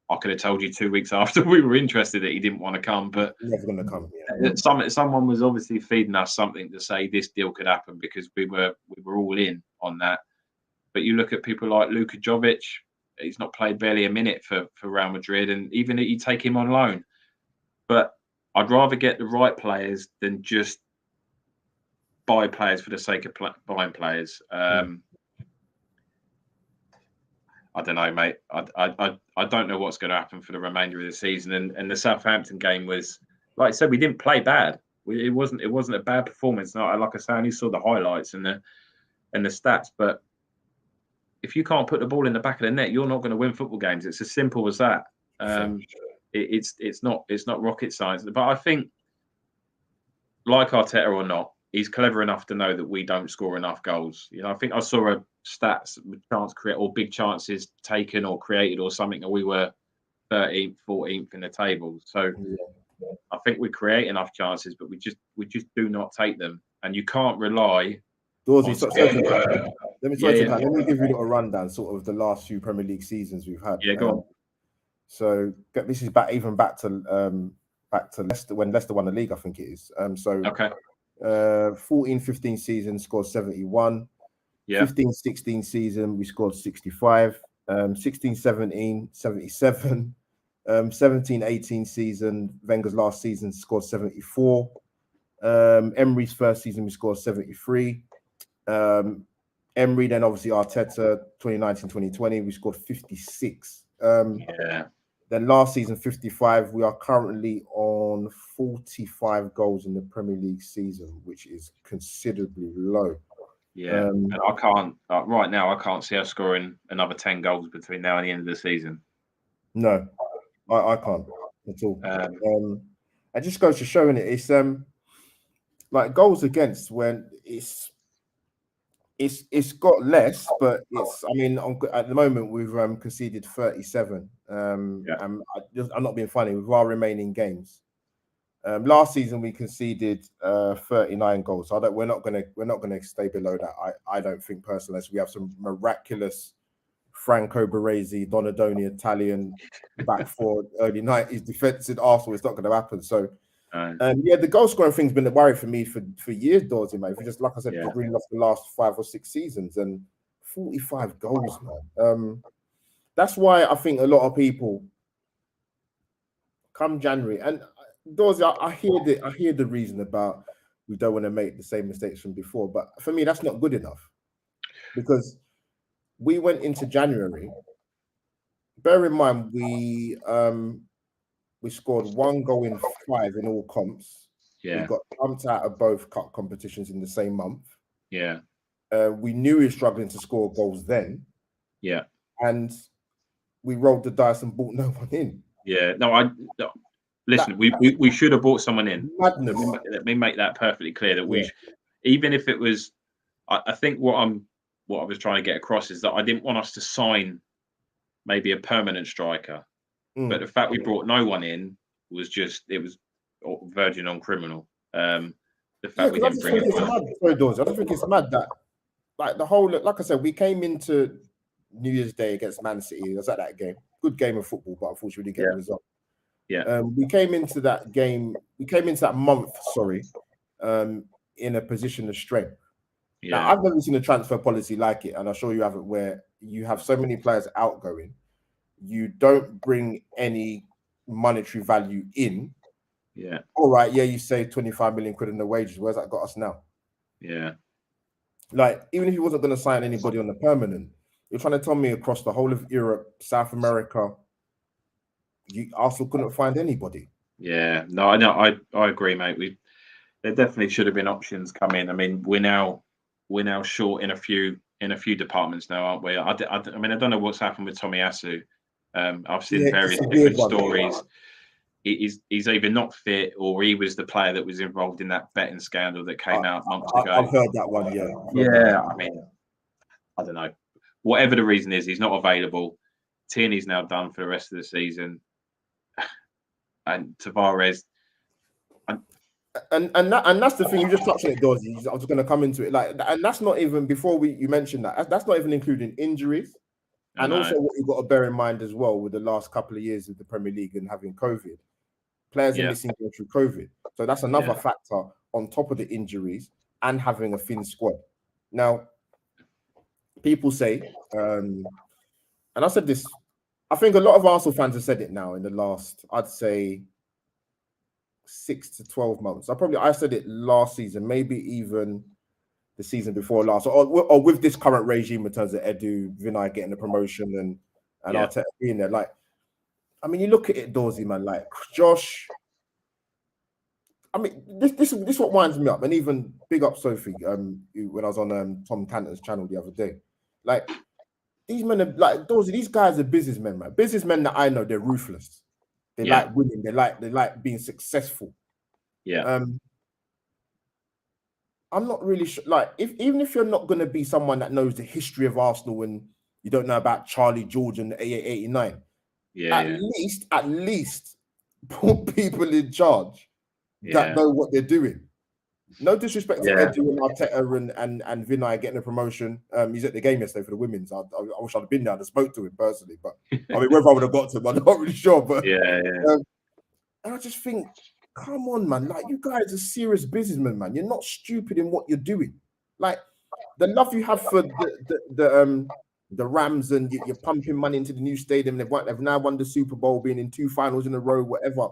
I could have told you 2 weeks after we were interested that he didn't want to come, but never going to come. Someone was obviously feeding us something to say this deal could happen because we were all in on that. But you look at people like Luka Jovic, he's not played barely a minute for Real Madrid, and even you take him on loan. But I'd rather get the right players than just buy players for the sake of buying players. I don't know, mate. I don't know what's going to happen for the remainder of the season. And the Southampton game was, like I said, we didn't play bad. It wasn't a bad performance. No, like I said, I only saw the highlights and the stats. But if you can't put the ball in the back of the net, you're not going to win football games. It's as simple as that. It's not rocket science. But I think, like Arteta or not, he's clever enough to know that we don't score enough goals. You know, I think I saw a stats chance create or big chances taken or created or something, and we were 13th, 14th in the table. So I think we create enough chances, but we just do not take them. And you can't rely. Dorsey, let me give you a rundown, sort of the last few Premier League seasons we've had. Yeah, go on. So this is back to Leicester when Leicester won the league, I think it is. Okay. 14-15 season scored 71. 15-16 season we scored 65. 16-17 77. 17-18 season, Wenger's last season, scored 74. Emery's first season we scored 73. Emery, then obviously Arteta 2019-2020 we scored 56. Then last season 55. We are currently on 45 goals in the Premier League season, which is considerably low. And I can't right now. I can't see us scoring another 10 goals between now and the end of the season. No, I can't at all. It just goes to showing it's like goals against when it's got less, but it's. I mean, at the moment we've conceded 37. I'm not being funny with our remaining games. Last season we conceded 39 goals. So we're not gonna stay below that. I don't think personally, unless we have some miraculous Franco Baresi, Donadoni Italian back for early 90s defense in Arsenal. It's not going to happen. So the goal scoring thing's been a worry for me for years, Dorsey, mate. For just like I said, reading off the last 5 or 6 seasons and 45 goals, man. That's why I think a lot of people come January and Dorsey, I hear the reason about we don't want to make the same mistakes from before, but for me that's not good enough because we went into January. Bear in mind we scored 1 goal in 5 in all comps. We got bumped out of both cup competitions in the same month. We knew we were struggling to score goals then. And we rolled the dice and brought no one in. Listen, we should have brought someone in. Madness. Let me make that perfectly clear that even if it was, I think what I was trying to get across is that I didn't want us to sign maybe a permanent striker. But the fact we brought no one in was verging on criminal. The fact we didn't bring anyone. I just think it's mad that, like, the whole, like I said, we came into New Year's Day against Man City. I was at that game, good game of football, but unfortunately we didn't get the result. Yeah. We came into that game, month, in a position of strength. Yeah. Now, I've never seen a transfer policy like it, and I'm sure you haven't, where you have so many players outgoing, you don't bring any monetary value in. Yeah. All right, yeah, you save 25 million quid in the wages. Where's that got us now? Yeah. Like, even if he wasn't going to sign anybody on the permanent, you're trying to tell me across the whole of Europe, South America, you also couldn't find anybody. Yeah, no, I agree, mate. There definitely should have been options come in. I mean, we're now short in a few departments now, aren't we? I mean, I don't know what's happened with Tomiyasu. I've seen various different stories. He's either not fit or he was the player that was involved in that betting scandal that came out months ago. I've heard that one, yeah. Yeah, I mean, I don't know. Whatever the reason is, he's not available. Tierney's now done for the rest of the season. And Tavares. And that's the thing, you just touched on it, Dorsey. I was going to come into it, like, and that's not even before you mentioned that's not even including injuries. And also what you've got to bear in mind as well with the last couple of years of the Premier League and having COVID, players are missing going through COVID. So that's another factor on top of the injuries and having a thin squad. Now, people say, and I said this, I think a lot of Arsenal fans have said it now in the last, I'd say, 6 to 12 months. I said it last season, maybe even the season before last, or with this current regime in terms of Edu, Vinay getting the promotion and Arteta being there. Like, I mean, you look at it, Dorsey, man, like Josh. I mean, this is what winds me up, and even big up Sophie, when I was on Tom Canton's channel the other day. Like, these men are like Dorsey, these guys are businessmen, man. Businessmen that I know, they're ruthless. They like winning, they like being successful. Yeah. I'm not really sure. Like, even if you're not going to be someone that knows the history of Arsenal and you don't know about Charlie George and the 88-89, at least put people in charge that know what they're doing. No disrespect to Edu and Arteta and Vinay getting a promotion. He's at the game yesterday for the women's. I wish I'd have been there and spoke to him personally, but I mean, whether I would have got to him, I'm not really sure. But and I just think, come on, man. Like, you guys are serious businessmen, man. You're not stupid in what you're doing. Like, the love you have for the Rams and you're pumping money into the new stadium. They've now won the Super Bowl, being in 2 finals in a row, whatever.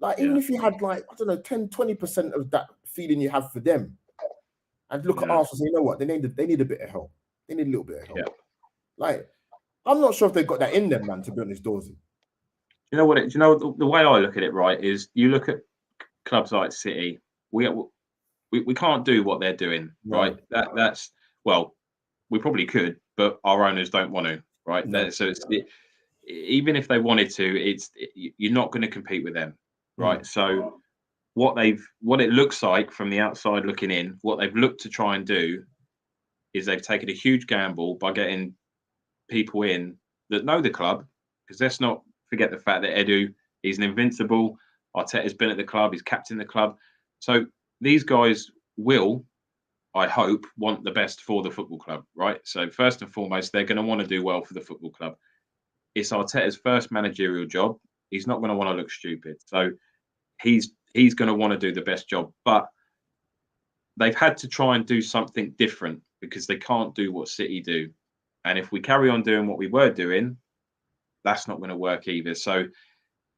Like, even if you had, like, I don't know, 10, 20% of that feeling you have for them, and look at Arsenal and say, you know what, they need a bit of help. They need a little bit of help. Yeah. Like, I'm not sure if they've got that in them, man, to be honest, Dorsey. You know what? The way I look at it, right, is you look at clubs like City. We can't do what they're doing, right? That's well, we probably could, but our owners don't want to, right? No. So even if they wanted to, you're not going to compete with them, right? So what it looks like from the outside looking in, what they've looked to try and do is they've taken a huge gamble by getting people in that know the club, because let's not forget the fact that Edu, he's an invincible. Arteta's been at the club, he's captain the club. So these guys will, I hope, want the best for the football club, right? So first and foremost, they're going to want to do well for the football club. It's Arteta's first managerial job. He's not going to want to look stupid. So he's going to want to do the best job. But they've had to try and do something different because they can't do what City do. And if we carry on doing what we were doing, that's not going to work either. So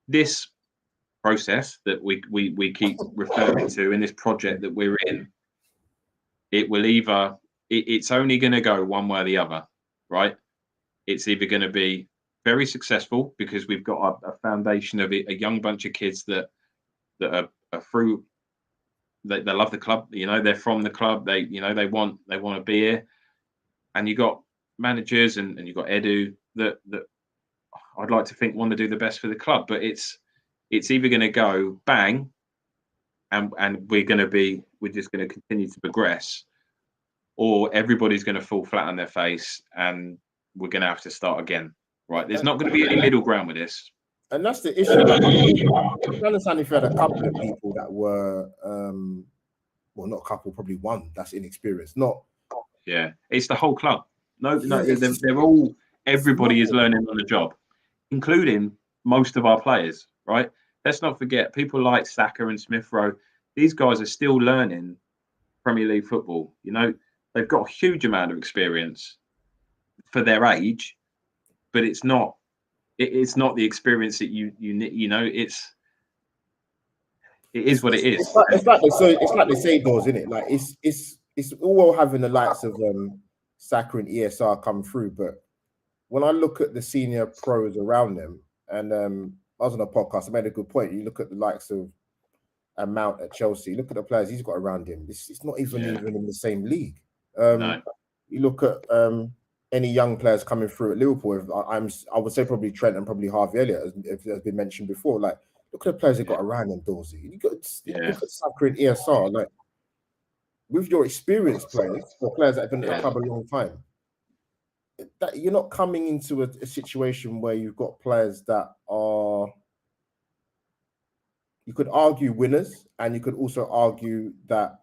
this process that we keep referring to in this project that we're in, it will it's only going to go one way or the other, right? It's either going to be very successful because we've got a foundation of a young bunch of kids that are through. They love the club, they're from the club. They want to be here, and you got managers and you got Edu that I'd like to think want to do the best for the club, but it's either going to go bang, and we're just going to continue to progress, or everybody's going to fall flat on their face and we're going to have to start again. right? There's not going to be any middle ground with this. And that's the issue. Like, I understand if you had a couple of people that were, well, not a couple, probably one that's inexperienced. Not. Yeah, it's the whole club. No, Yeah, they're all. Everybody is learning on the job, including most of our players. Right? Let's not forget people like Saka and Smith Rowe. These guys are still learning Premier League football. You know, they've got a huge amount of experience for their age, but it's not the experience that you need. You know, it is what it is. It's like they say, doors, isn't it? Like it's all having the likes of Saka and ESR come through, but when I look at the senior pros around them, and I was on a podcast, I made a good point. You look at the likes of Mount at Chelsea, look at the players he's got around him. It's not even in the same league. No. You look at any young players coming through at Liverpool. I would say probably Trent and probably Harvey Elliott, as has been mentioned before. Like, look at the players they've got around them, Dorsey. You look at Saka and ESR. Like, with your experienced players, or players that have been at the club a long time, that you're not coming into a situation where you've got players that are, you could argue, winners, and you could also argue that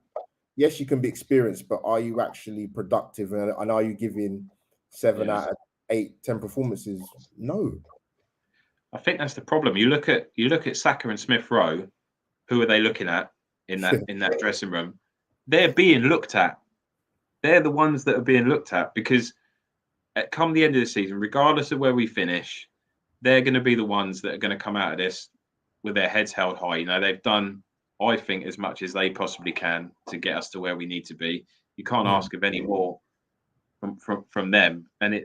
yes, you can be experienced, but are you actually productive, and are you giving 7 out of 8, 10 performances? No. I think that's the problem. You look at Saka and Smith Rowe. Who are they looking at in that dressing room? They're being looked at. They're the ones that are being looked at, because come the end of the season, regardless of where we finish, they're going to be the ones that are going to come out of this with their heads held high. You know, they've done, I think, as much as they possibly can to get us to where we need to be. You can't ask of any more from them, and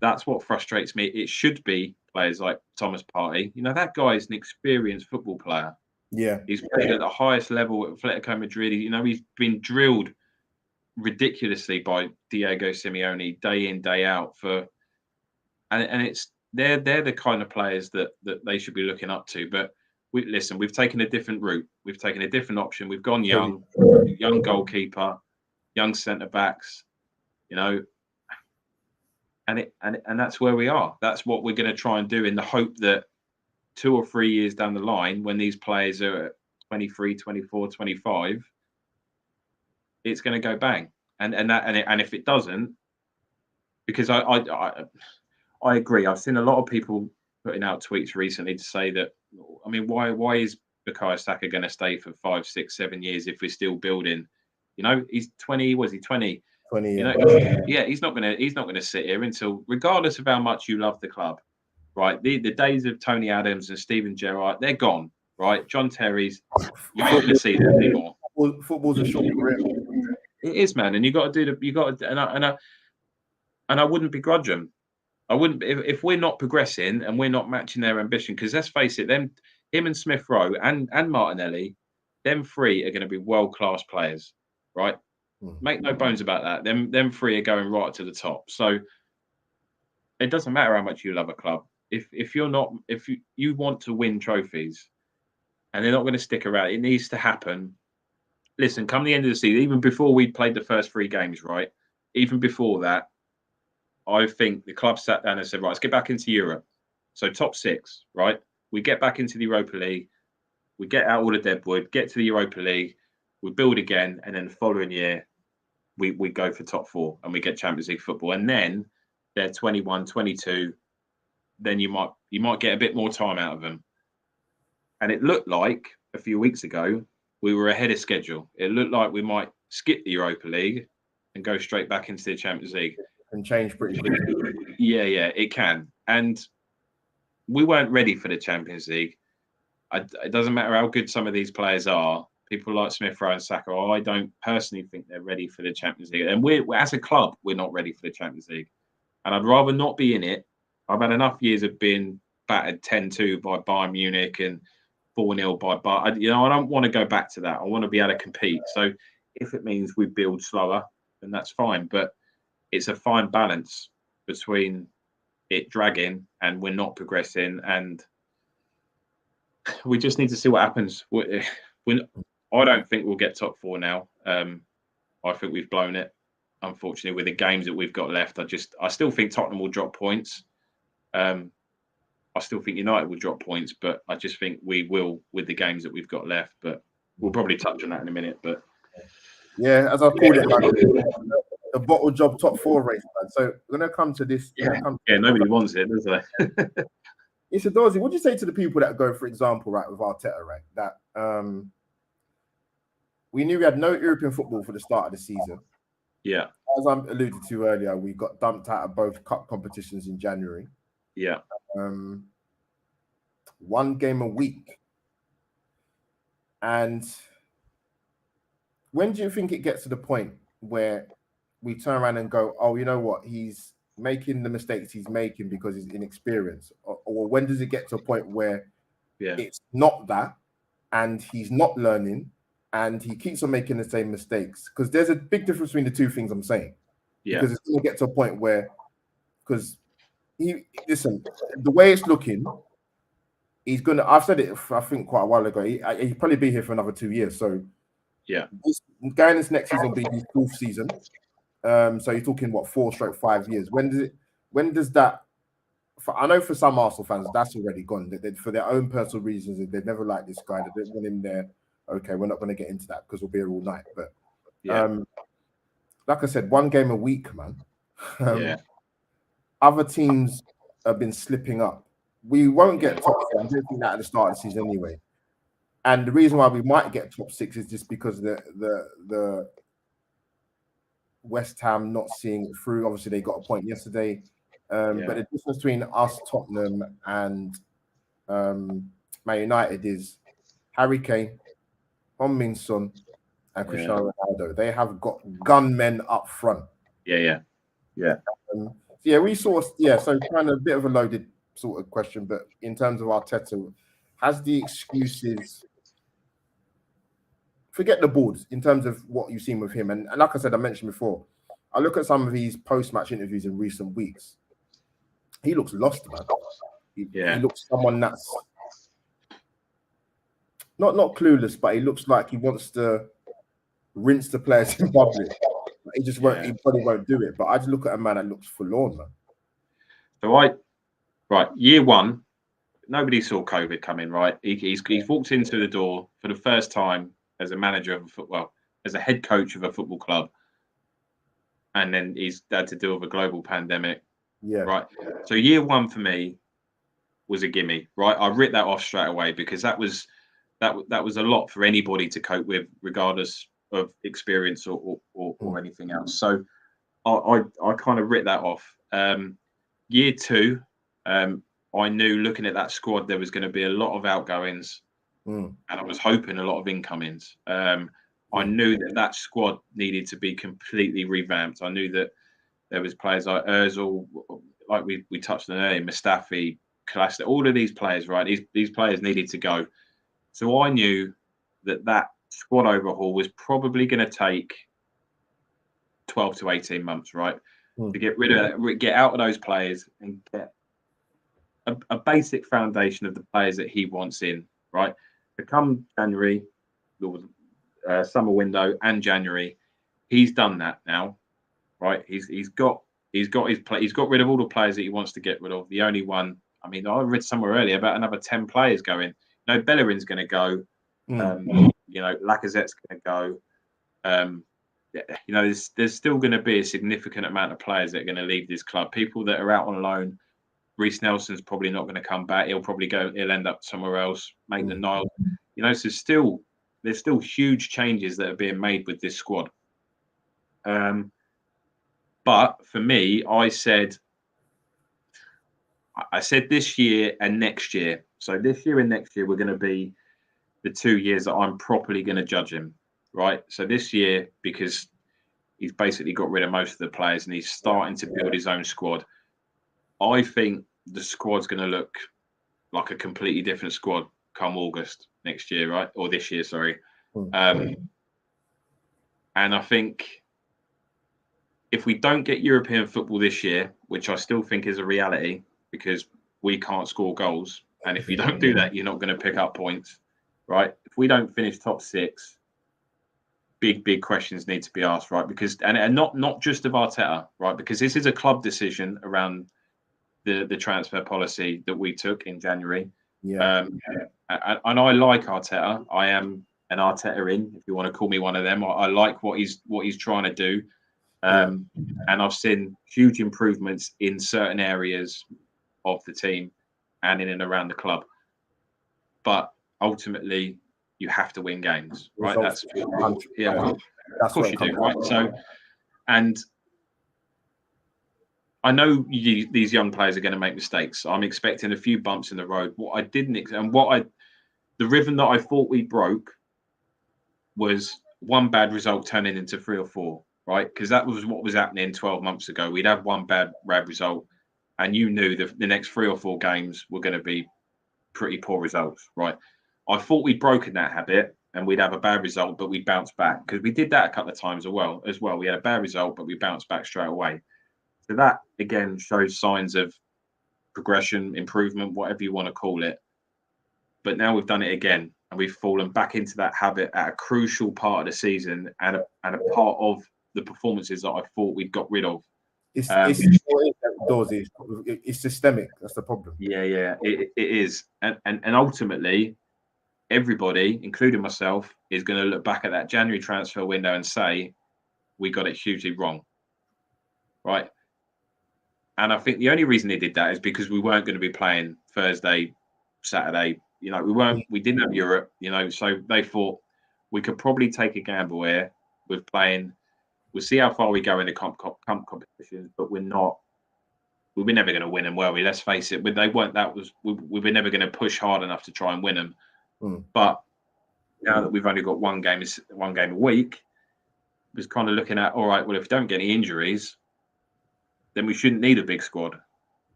that's what frustrates me. It should be players like Thomas Partey. You know, that guy is an experienced football player. Yeah, he's played at the highest level at Atletico Madrid. You know, he's been drilled ridiculously by Diego Simeone day in, day out and it's they're the kind of players that they should be looking up to. But we've taken a different route. We've taken a different option. We've gone young goalkeeper, young centre backs, you know, and that's where we are. That's what we're going to try and do, in the hope that 2 or 3 years down the line, when these players are at 23, 24, 25, it's going to go bang. And if it doesn't, because I agree. I've seen a lot of people putting out tweets recently to say that, I mean, why is Bukayo Saka going to stay for 5, 6, 7 years if we're still building? You know, he's 20. Was he 20? 20. You know, he's not going to sit here until, regardless of how much you love the club, right? The days of Tony Adams and Steven Gerrard, they're gone, right? John Terry's, you're not going to see them anymore. Football's a short career. It is, man, and and I wouldn't begrudge them. I wouldn't, if we're not progressing and we're not matching their ambition, because let's face it, him and Smith Rowe and Martinelli, them three are going to be world-class players, right? Make no bones about that. Them three are going right to the top. So it doesn't matter how much you love a club. If you want to win trophies and they're not going to stick around, it needs to happen. Listen, come the end of the season, even before we played the first 3 games, right? Even before that, I think the club sat down and said, right, let's get back into Europe. So top 6, right? We get back into the Europa League. We get out all the deadwood, get to the Europa League. We build again. And then the following year, we go for top 4 and we get Champions League football. And then they're 21, 22. Then you might get a bit more time out of them. And it looked like a few weeks ago, we were ahead of schedule. It looked like we might skip the Europa League and go straight back into the Champions League. And change pretty quickly. Yeah, it can. And we weren't ready for the Champions League. It doesn't matter how good some of these players are. People like Smith Rowe and Saka, I don't personally think they're ready for the Champions League. And we're as a club, we're not ready for the Champions League. And I'd rather not be in it. I've had enough years of being battered 10-2 by Bayern Munich and 4-0 by Bayern. You know, I don't want to go back to that. I want to be able to compete. So if it means we build slower, then that's fine. But it's a fine balance between it dragging and we're not progressing, and we just need to see what happens. I don't think we'll get top 4 now. I think we've blown it, unfortunately, with the games that we've got left. I still think Tottenham will drop points. I still think United will drop points, but I just think we will with the games that we've got left. But we'll probably touch on that in a minute. But yeah, as I called it, man, the bottle job top 4 race, man. So we're gonna come to this. Nobody wants it, does they? It's a Dorsey. What do you say to the people that go, for example, right, with Arteta, right, that we knew we had no European football for the start of the season. Yeah. As I alluded to earlier, we got dumped out of both cup competitions in January. Yeah. 1 game a week. And when do you think it gets to the point where we turn around and go, oh, you know what, he's making the mistakes he's making because he's inexperienced? Or when does it get to a point where it's not that and he's not learning and he keeps on making the same mistakes? Because there's a big difference between the two things I'm saying. Yeah. Because it's going to get to a point where, because listen, the way it's looking, he's going to, I've said it, I think, quite a while ago, he'll probably be here for another 2 years. So, yeah, going this next season will be his 4th season. So you're talking, what, 4/5 years. When does that, I know for some Arsenal fans, that's already gone. For their own personal reasons, they've never liked this guy. They didn't want him there. Okay, we're not going to get into that because we'll be here all night. But like I said, 1 game a week, man. Other teams have been slipping up. We won't get top 4. I don't think that at the start of the season anyway. And the reason why we might get top 6 is just because the West Ham not seeing it through. Obviously, they got a point yesterday. But the difference between us, Tottenham, and Man United is Harry Kane, Heung-min Son, and Cristiano Ronaldo. They have got gunmen up front. Yeah. We saw. So kind of a bit of a loaded sort of question, but in terms of Arteta, has the excuses? Forget the boards in terms of what you've seen with him, and like I said, I mentioned before, I look at some of his post-match interviews in recent weeks. He looks lost, man. He looks someone that's not clueless, but he looks like he wants to rinse the players in public. He just won't. He probably won't do it. But I just look at a man that looks forlorn, man. So year 1, nobody saw COVID coming, right? He's walked into the door for the first time as a manager of as a head coach of a football club, and then he's had to deal with a global pandemic. Yeah. Right. So year 1 for me was a gimme. Right. I writ that off straight away because that was a lot for anybody to cope with, regardless of experience or anything else. So I kind of writ that off. Year 2, I knew looking at that squad there was going to be a lot of outgoings, and I was hoping a lot of incomings. I knew that squad needed to be completely revamped. I knew that there was players like Ozil, like we touched on earlier, Mustafi, Kolasinac, all of these players, right? These players needed to go. So I knew that squad overhaul was probably going to take 12 to 18 months, right? To get rid of that, get out of those players and get a basic foundation of the players that he wants in, right? To come January, summer window and January, he's done that now. Right, he's got rid of all the players that he wants to get rid of. The only one, I mean, I read somewhere earlier about another 10 players going. Bellerin's going to go. Lacazette's going to go. There's still going to be a significant amount of players that are going to leave this club. People that are out on loan. Reece Nelson's probably not going to come back. He'll end up somewhere else. Maitland-Niles. So there's still huge changes that are being made with this squad. But for me, I said this year and next year. So this year and next year, we're going to be the 2 years that I'm properly going to judge him, right? So this year, because he's basically got rid of most of the players and he's starting to build his own squad, I think the squad's going to look like a completely different squad come August next year, right? Or this year, sorry. And I think if we don't get European football this year, which I still think is a reality because we can't score goals, and if you don't do that, you're not going to pick up points, right? If we don't finish top 6, big questions need to be asked, right? Because and not just of Arteta, right? Because this is a club decision around the transfer policy that we took in January. Yeah. And I like Arteta. I am an Arteta if you want to call me one of them. I like what he's trying to do. And I've seen huge improvements in certain areas of the team and in and around the club. But ultimately, you have to win games, right? Results. Of course you do, right? So, and I know these young players are going to make mistakes. I'm expecting a few bumps in the road. What I didn't, and the rhythm that I thought we broke was one bad result turning into 3 or 4, right? Because that was what was happening 12 months ago. We'd have one bad result, and you knew the next 3 or 4 games were going to be pretty poor results, right? I thought we'd broken that habit and we'd have a bad result, but we'd bounce back because we did that a couple of times as well. We had a bad result, but we bounced back straight away. So that again shows signs of progression, improvement, whatever you want to call it. But now we've done it again, and we've fallen back into that habit at a crucial part of the season and a part of the performances that I thought we'd got rid of. It's systemic. That's the problem. Yeah, it is, and ultimately, everybody, including myself, is going to look back at that January transfer window and say we got it hugely wrong, right? And I think the only reason they did that is because we weren't going to be playing Thursday, Saturday. You know, we didn't have Europe. You know, so they thought we could probably take a gamble here with playing. We'll see how far we go in the comp competitions, but we were never going to win them, were we? Let's face it. They weren't. We were never going to push hard enough to try and win them. But now that we've only got one game a week, was kind of looking at, all right, well, if we don't get any injuries, then we shouldn't need a big squad.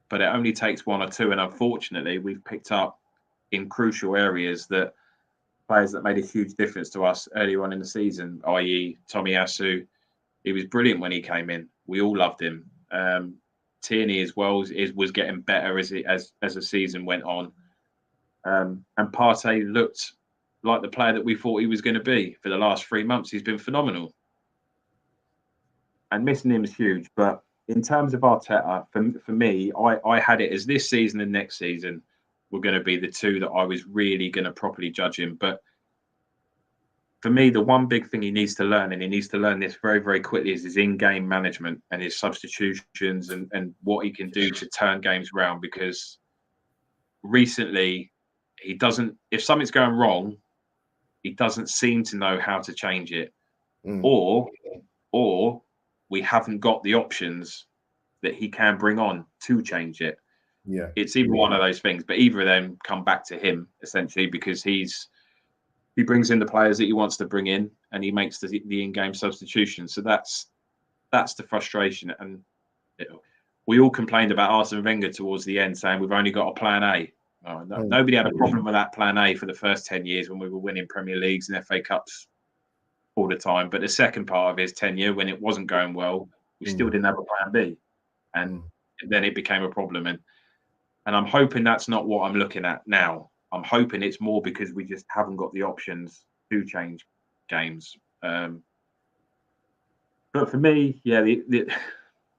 But it only takes 1 or 2, and unfortunately, we've picked up in crucial areas that players that made a huge difference to us earlier on in the season, i.e. Tomiyasu. He was brilliant when he came in. We all loved him. Tierney as well was getting better as the season went on. And Partey looked like the player that we thought he was going to be for the last 3 months. He's been phenomenal. And missing him is huge. But in terms of Arteta, for me, I had it as this season and next season were going to be the 2 that I was really going to properly judge him. But for me, the one big thing he needs to learn, and he needs to learn this very, very quickly, is his in-game management and his substitutions and what he can do to turn games around. Because recently, he doesn't. If something's going wrong, he doesn't seem to know how to change it, or we haven't got the options that he can bring on to change it. Yeah, it's either one of those things, but either of them come back to him essentially because he brings in the players that he wants to bring in, and he makes the in-game substitution. So that's the frustration. And we all complained about Arsene Wenger towards the end, saying we've only got a plan A. Nobody had a problem with that plan A for the first 10 years when we were winning Premier Leagues and FA Cups all the time. But the second part of his tenure, when it wasn't going well, we still didn't have a plan B. And then it became a problem. And I'm hoping that's not what I'm looking at now. I'm hoping it's more because we just haven't got the options to change games. But for me, yeah,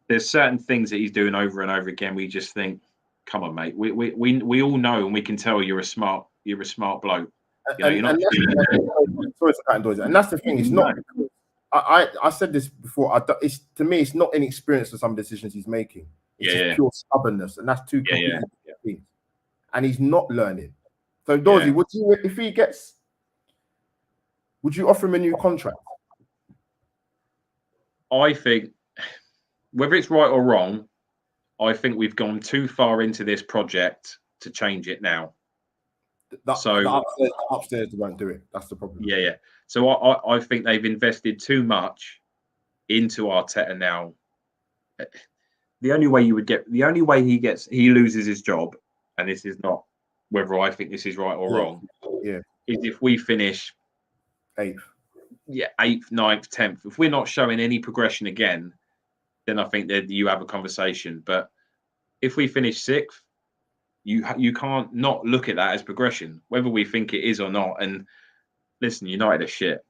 there's certain things that he's doing over and over again. We just think, come on, mate. We all know and we can tell you're a smart bloke. And that's the thing. It's not. I said this before. To me, it's not inexperience for some decisions he's making. It's just pure stubbornness, and that's two completely different things. And he's not learning. So, Dorsey, would you offer him a new contract? I think, whether it's right or wrong, I think we've gone too far into this project to change it now. The upstairs won't do it. That's the problem. Yeah. So I think they've invested too much into Arteta now. The only way he loses his job, and this is not whether I think this is right or wrong, is if we finish 8th. Yeah, 8th, 9th, 10th. If we're not showing any progression again, then I think that you have a conversation. But if we finish 6th, you can't not look at that as progression, whether we think it is or not. And listen, United are shit.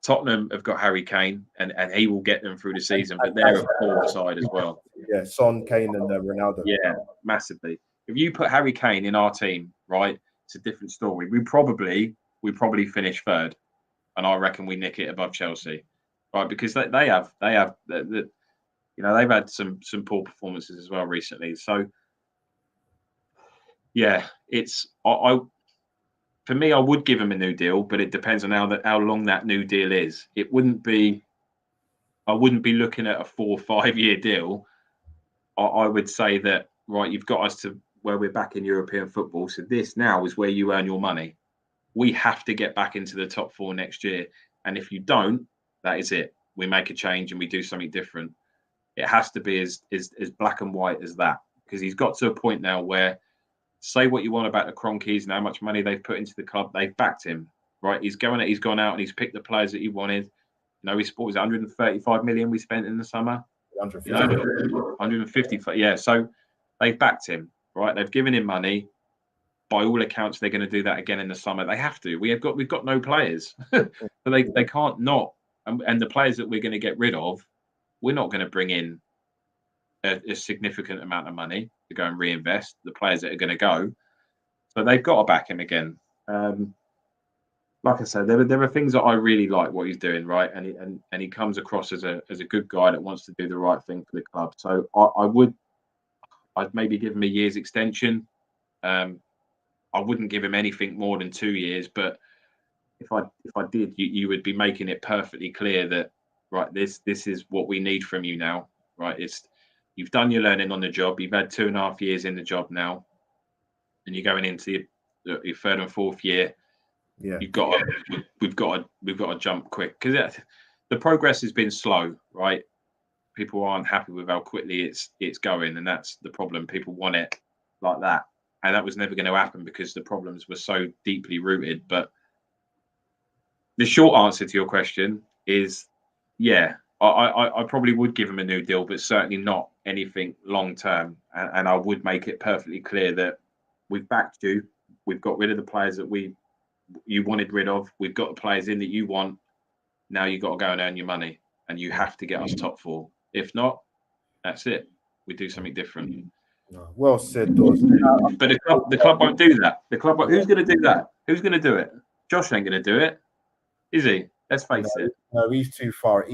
Tottenham have got Harry Kane, and he will get them through the season, but they're a poor side as well. Yeah, Son, Kane, and Ronaldo. Yeah, massively. If you put Harry Kane in our team, right, it's a different story. We probably finish third, and I reckon we nick it above Chelsea, right? Because they have they've had some poor performances as well recently. So yeah, it's for me, I would give him a new deal, but it depends on how long that new deal is. I wouldn't be looking at a 4 or 5 year deal. I would say that, right, you've got us to where we're back in European football. So this now is where you earn your money. We have to get back into the top 4 next year. And if you don't, that is it. We make a change and we do something different. It has to be as black and white as that, because he's got to a point now where, say what you want about the Cronkies and how much money they've put into the club, they've backed him, right? He's gone out and he's picked the players that he wanted. You know, he spent 135 million we spent in the summer. 150. Yeah, so they've backed him, right? They've given him money. By all accounts, they're going to do that again in the summer. They have to. We've got no players, but they can't not. And the players that we're going to get rid of, we're not going to bring in a significant amount of money to go and reinvest. The players that are going to go, so they've got to back him again. Like I said, there are things that I really like what he's doing, right? And he comes across as a good guy that wants to do the right thing for the club. So I'd maybe give him a year's extension. I wouldn't give him anything more than 2 years, but if I did, you would be making it perfectly clear that, right, this is what we need from you now, right? You've done your learning on the job. You've had 2.5 years in the job now, and you're going into your third and fourth year. Yeah, we've got to jump quick, because the progress has been slow, right? People aren't happy with how quickly it's going, and that's the problem. People want it like that, and that was never going to happen because the problems were so deeply rooted. But the short answer to your question is, yeah, I probably would give him a new deal, but certainly not anything long term. And I would make it perfectly clear that we've backed you. We've got rid of the players that you wanted rid of. We've got the players in that you want. Now you've got to go and earn your money, and you have to get us top 4. If not, that's it. We do something different. Well said, Dawes. But the club won't do that. The club won't. Who's going to do that? Who's going to do it? Josh ain't going to do it, is he? Let's face it. No, he's too far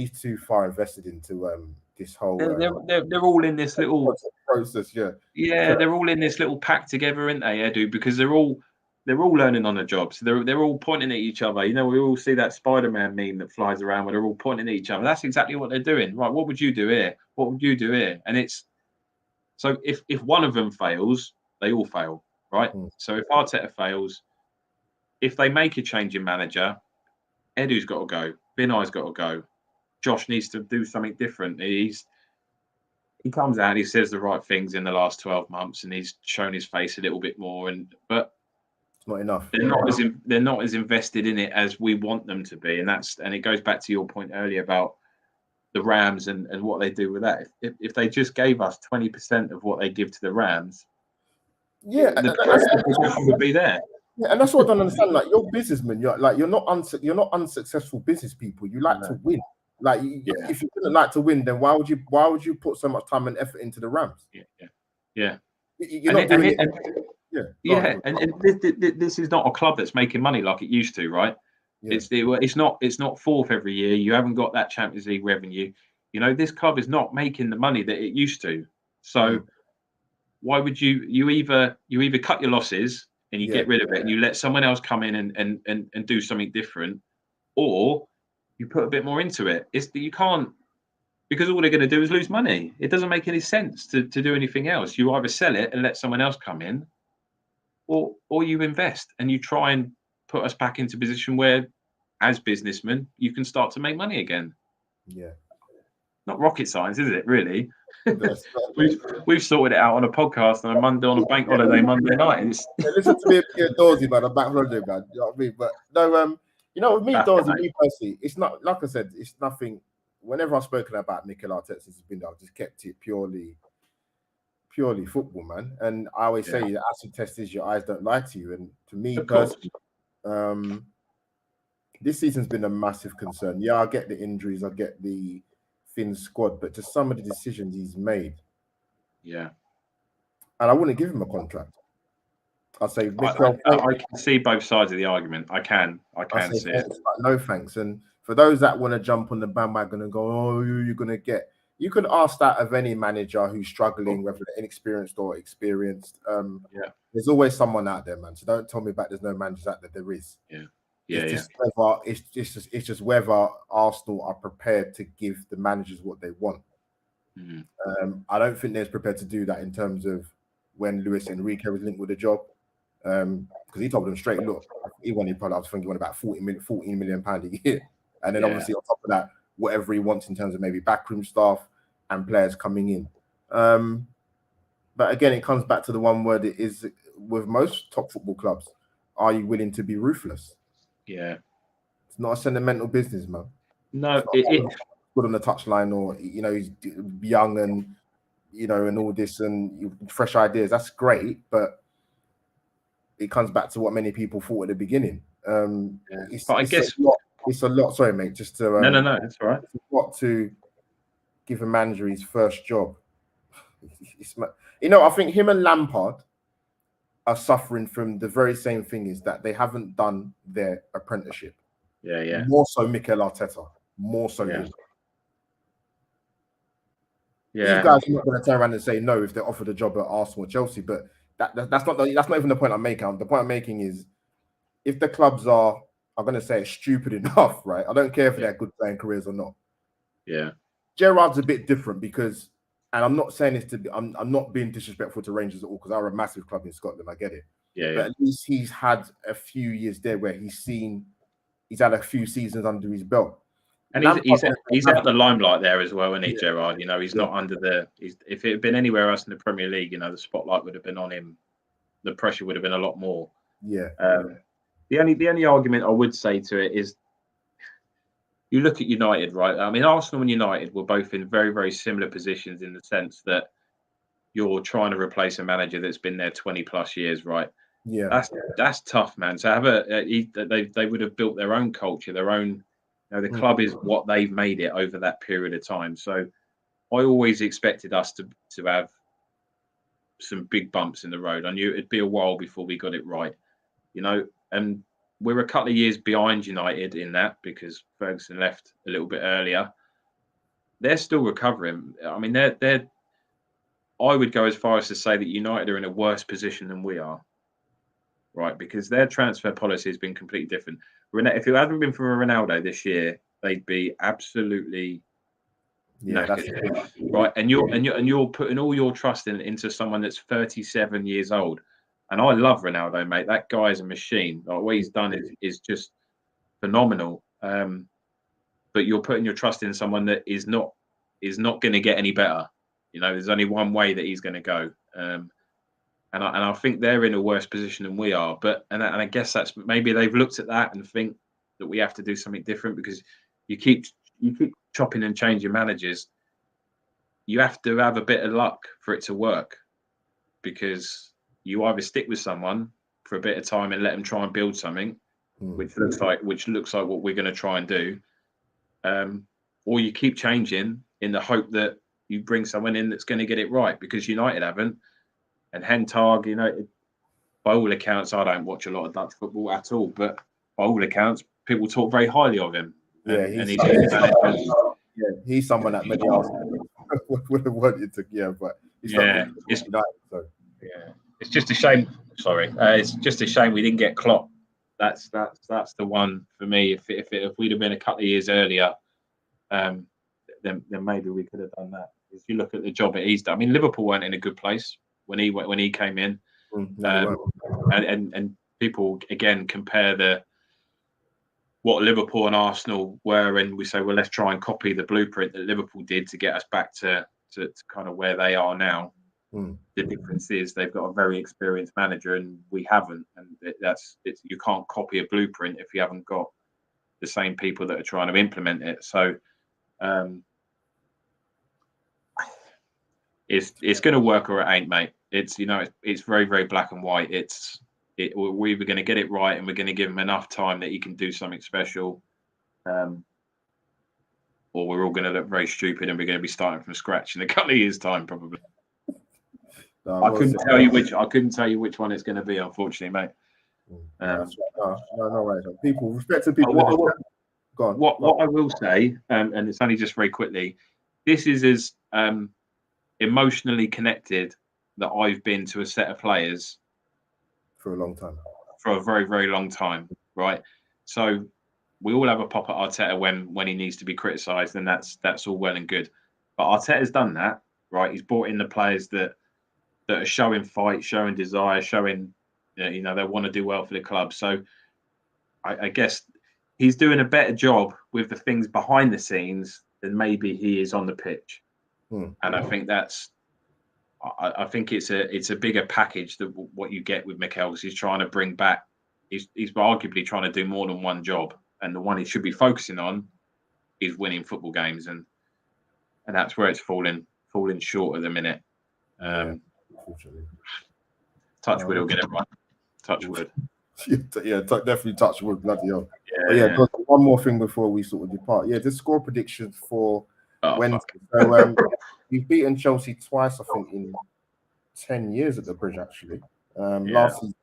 invested into this whole. They're all in this little process. Yeah. Yeah, they're all in this little pack together, aren't they, Edu? Because they're all learning on the job. So they're all pointing at each other. You know, we all see that Spider-Man meme that flies around where they're all pointing at each other. That's exactly what they're doing. Right, what would you do here? What would you do here? And it's so if one of them fails, they all fail, right? So if Arteta fails, if they make a change in manager, Edu's got to go. Vinay's got to go. Josh needs to do something different. He comes out and he says the right things in the last 12 months, and he's shown his face a little bit more. But it's not enough. They're not as invested in it as we want them to be, and it goes back to your point earlier about the Rams and what they do with that. If they just gave us 20% of what they give to the Rams, the progression would be there. Yeah, and that's what I don't understand. Like, you're businessmen. You're not unsuccessful business people. You like to win. Like, if you didn't like to win, then why would you put so much time and effort into the Rams? Yeah. You're not doing it. And this is not a club that's making money like it used to, right? Yeah. It's not fourth every year. You haven't got that Champions League revenue. You know, this club is not making the money that it used to. So why would you either cut your losses and you get rid of it and you let someone else come in and do something different, or you put a bit more into it? You can't, because all they're going to do is lose money. It doesn't make any sense to do anything else. You either sell it and let someone else come in, or you invest and you try and put us back into a position where, as businessmen, you can start to make money again. Yeah. Not rocket science, is it, really? We've sorted it out on a podcast on a bank holiday Monday night. Listen to me, Dawsy, man, a bank holiday, man. You know what I mean? But no, with me, Dawsy, me personally, it's not, like I said, it's nothing. Whenever I've spoken about Mikel Arteta since he's been there, I've just kept it purely football, man. And I always say the acid test is your eyes don't lie to you. And to me personally, this season's been a massive concern. Yeah, I get the injuries, I get the thin squad, but just some of the decisions he's made, Yeah. and I wouldn't give him a contract. I'd say, I, Mikel, I can see both sides of the argument. I can say see it. thanks, but no thanks. And for those that want to jump on the bandwagon and go, oh, you're going to get, you could ask that of any manager who's struggling, whether they're inexperienced or experienced. Yeah. There's always someone out there, man. So don't tell me about there's no managers out there. There is. Yeah. It's just whether it's just whether Arsenal are prepared to give the managers what they want. I don't think they're prepared to do that in terms of when Luis Enrique was linked with the job. Because he told them straight, look, I was thinking about 14 million pounds a year. And then obviously on top of that, whatever he wants in terms of maybe backroom staff and players coming in. But again, it comes back to the one word, it is with most top football clubs, are you willing to be ruthless? Yeah. It's not a sentimental business, man. No, it's good on the touchline, or he's young and and all this and fresh ideas. That's great, but it comes back to what many people thought at the beginning. It's a lot. Sorry, mate. Just to no, that's all right. What to give a manager his first job? I think him and Lampard are suffering from the very same thing, is that they haven't done their apprenticeship. Yeah. More so Mikel Arteta. More so him. Yeah. These guys are not going to turn around and say no if they're offered a job at Arsenal or Chelsea, but that's not even the point I'm making. The point I'm making is, if the clubs are, I'm going to say it, stupid enough, right? I don't care if they're good playing careers or not. Yeah. Gerrard's a bit different because, and I'm not saying this to be, I'm not being disrespectful to Rangers at all, because they're a massive club in Scotland. I get it. But at least he's had a few years there where he's had a few seasons under his belt. And he's out the limelight there as well, isn't he, Gerrard? He's not under the. If it had been anywhere else in the Premier League, the spotlight would have been on him. The pressure would have been a lot more. Yeah. The only argument I would say to it is, you look at United, right? I mean, Arsenal and United were both in very, very similar positions in the sense that you're trying to replace a manager that's been there 20 plus years, right? Yeah. That's tough, man. So they would have built their own culture, their own. The club is what they've made it over that period of time. So I always expected us to have some big bumps in the road. I knew it'd be a while before we got it right, and we're a couple of years behind United in that because Ferguson left a little bit earlier. They're still recovering. I mean, I would go as far as to say that United are in a worse position than we are, right? Because their transfer policy has been completely different. If it hadn't been for Ronaldo this year, they'd be absolutely knackered, right? And you're putting all your trust into someone that's 37 years old. And I love Ronaldo, mate. That guy is a machine. Like, what he's done is just phenomenal. But you're putting your trust in someone that is not going to get any better. There's only one way that he's going to go. And I think they're in a worse position than we are. And I guess that's maybe they've looked at that and think that we have to do something different, because you keep chopping and changing managers. You have to have a bit of luck for it to work, because you either stick with someone for a bit of time and let them try and build something, which looks like what we're going to try and do, or you keep changing in the hope that you bring someone in that's going to get it right, because United haven't. And Hentag, by all accounts, I don't watch a lot of Dutch football at all, but by all accounts, people talk very highly of him. Yeah, he's someone that maybe Arsenal would have wanted to. Yeah, but it's just a shame. Sorry, it's just a shame we didn't get Klopp. That's the one for me. If we'd have been a couple of years earlier, then maybe we could have done that. If you look at the job that he's done, I mean, Liverpool weren't in a good place when he came in, and people again compare what Liverpool and Arsenal were, and we say, well, let's try and copy the blueprint that Liverpool did to get us back to kind of where they are now. The difference is they've got a very experienced manager, and we haven't, and you can't copy a blueprint if you haven't got the same people that are trying to implement it. So it's going to work or it ain't, mate. It's it's very, very black and white. It's we're either going to get it right and we're going to give him enough time that he can do something special, or we're all going to look very stupid and we're going to be starting from scratch in a couple of years' time, probably. No, I couldn't tell you which. I couldn't tell you which one it's going to be, unfortunately, mate. No, right. People, respect to people. Go on. What I will say, and it's only just very quickly, this is as emotionally connected that I've been to a set of players for a long time. For a very, very long time, right? So we all have a pop at Arteta when he needs to be criticised, and that's all well and good. But Arteta's done that, right? He's brought in the players that are showing fight, showing desire, showing they want to do well for the club. So I guess he's doing a better job with the things behind the scenes than maybe he is on the pitch. And I think I think it's a bigger package than what you get with Mikel, because he's trying to bring back. He's arguably trying to do more than one job, and the one he should be focusing on is winning football games, and that's where it's falling short at the minute. Touch wood, will get it right. Touch wood. Yeah, definitely touch wood. Bloody hell. Yeah. One more thing before we sort of depart. Yeah, the score predictions for Wednesday. So we've beaten Chelsea twice, I think, in 10 years at the Bridge, actually. Last season.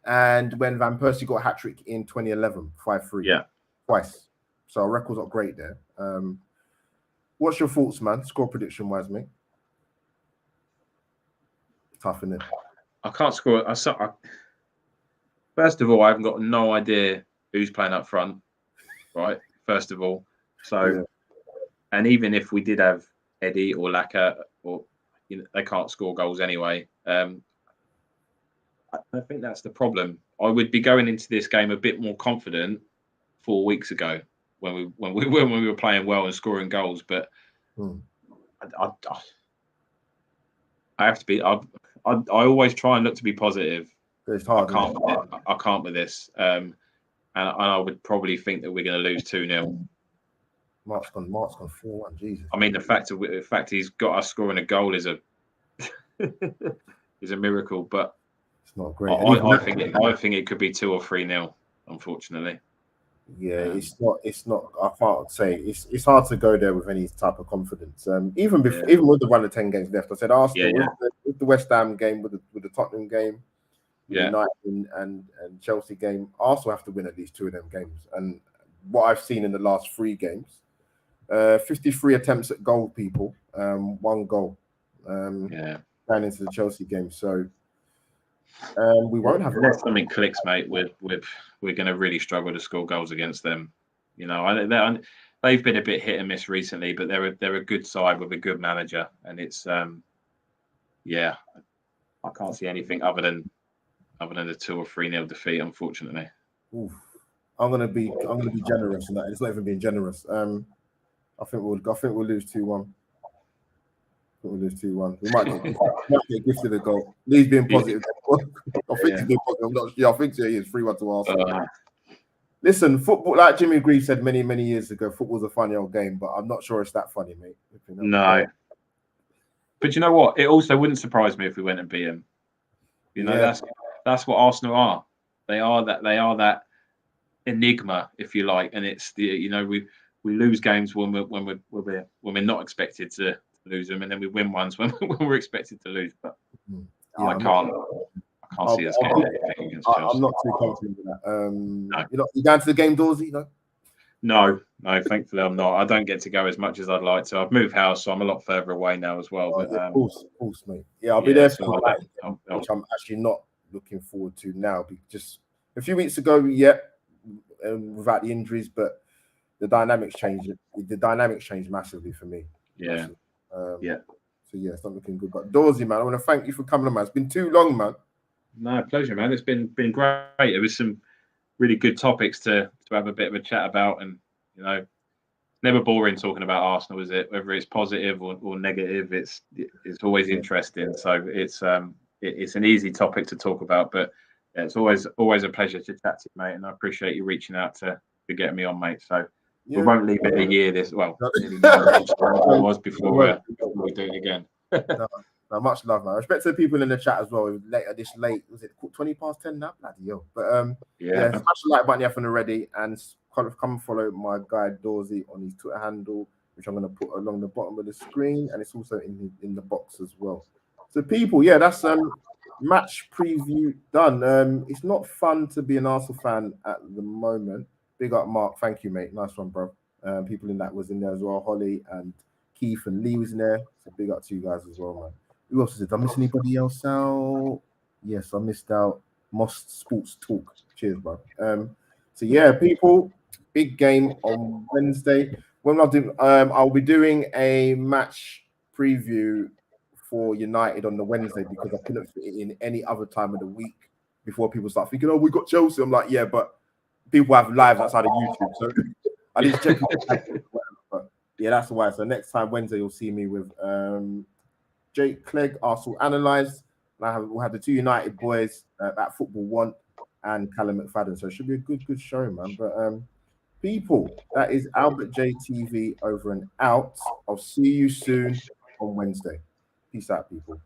And when Van Persie got a hat-trick in 2011, 5-3. Yeah. Twice. So our records are great there. What's your thoughts, man? Score prediction-wise, mate? Tough, isn't it? I can't score. First of all, I haven't got no idea who's playing up front, right? First of all. So, and even if we did have Eddie or Laka, or they can't score goals anyway. I think that's the problem. I would be going into this game a bit more confident 4 weeks ago when we were playing well and scoring goals. But I have to be. I always try and look to be positive. It's hard. I can't with this. And I would probably think that we're going to lose 2-0. Mark's gone 4-1. Jesus. I mean, the fact he's got us scoring a goal is a miracle, but it's not great. I think it could be 2 or 3-0, unfortunately. Yeah, it's not. I can't say it's hard to go there with any type of confidence. Even with the run of 10 games left, I said Arsenal with the West Ham game, with the Tottenham game, United and Chelsea game, Arsenal have to win at least 2 of them games. And what I've seen in the last 3 games, 53 attempts at goal, people, 1 goal. Going into the Chelsea game, so we won't have. Unless something clicks, mate. We're going to really struggle to score goals against them. They've been a bit hit and miss recently, but they're a good side with a good manager, and it's I can't see anything other than a 2 or 3-0 defeat, unfortunately. Oof. I'm gonna be generous in that. It's not even being generous. I think we'll lose 2-1. We'll lose 2-1. We might get gifted a goal. Lee's being positive. I think he's being positive. I'm not sure. I think so. He is 3-1 to Arsenal. Listen, football, like Jimmy Greaves said many, many years ago, football's a funny old game, but I'm not sure it's that funny, mate. No. But you know what? It also wouldn't surprise me if we went and beat them. That's what Arsenal are. They are that enigma, if you like, and it's we lose games when we're not expected to lose them, and then we win ones when we're expected to lose. But I can't see us getting anything against Chelsea. I'm not too confident with that. No. You going to the game, Dawsey? No, thankfully I'm not. I don't get to go as much as I'd like to. I've moved house, so I'm a lot further away now as well. But, of course, mate. Yeah, I'll be there for which I'm actually not looking forward to now. Just a few weeks ago, without the injuries, but the dynamics changed. The dynamics changed massively for me. Yeah. So it's not looking good. But Dawsey, man, I want to thank you for coming on, man. It's been too long, man. No, pleasure, man. It's been great. It was some really good topics to have a bit of a chat about, and never boring talking about Arsenal, is it? Whether it's positive or negative, it's always interesting. So it's an easy topic to talk about, but it's always a pleasure to chat to you, mate. And I appreciate you reaching out to get me on, mate. So we won't leave it a year. It was before we do it again. Much love, man. Respect to the people in the chat as well. This late, was it 20 past 10 now? Bloody hell. But yeah, smash the like button if you're already, and come and follow my guy Dorsey on his Twitter handle, which I'm going to put along the bottom of the screen, and it's also in the box as well. So people, yeah, that's match preview done. It's not fun to be an Arsenal fan at the moment. Big up, Mark. Thank you, mate. Nice one, bro. People in that was in there as well. Holly and Keith and Lee was in there. So big up to you guys as well, man. Who else is it? Did I miss anybody else out? Yes, I missed out. Moss Sports Talk. Cheers, bro. So yeah, people, big game on Wednesday. When I'll be doing a match preview for United on the Wednesday because I couldn't fit it in any other time of the week before people start thinking, oh, we got Chelsea. I'm like, yeah, but people have lives outside of YouTube, so I need to check. But yeah, that's why. So next time Wednesday, you'll see me with Jake Clegg, Arsenal Analysed. We'll have the two United boys at Football One and Callum McFadden. So it should be a good show, man. But people, that is Albert JTV over and out. I'll see you soon on Wednesday. Peace out, people.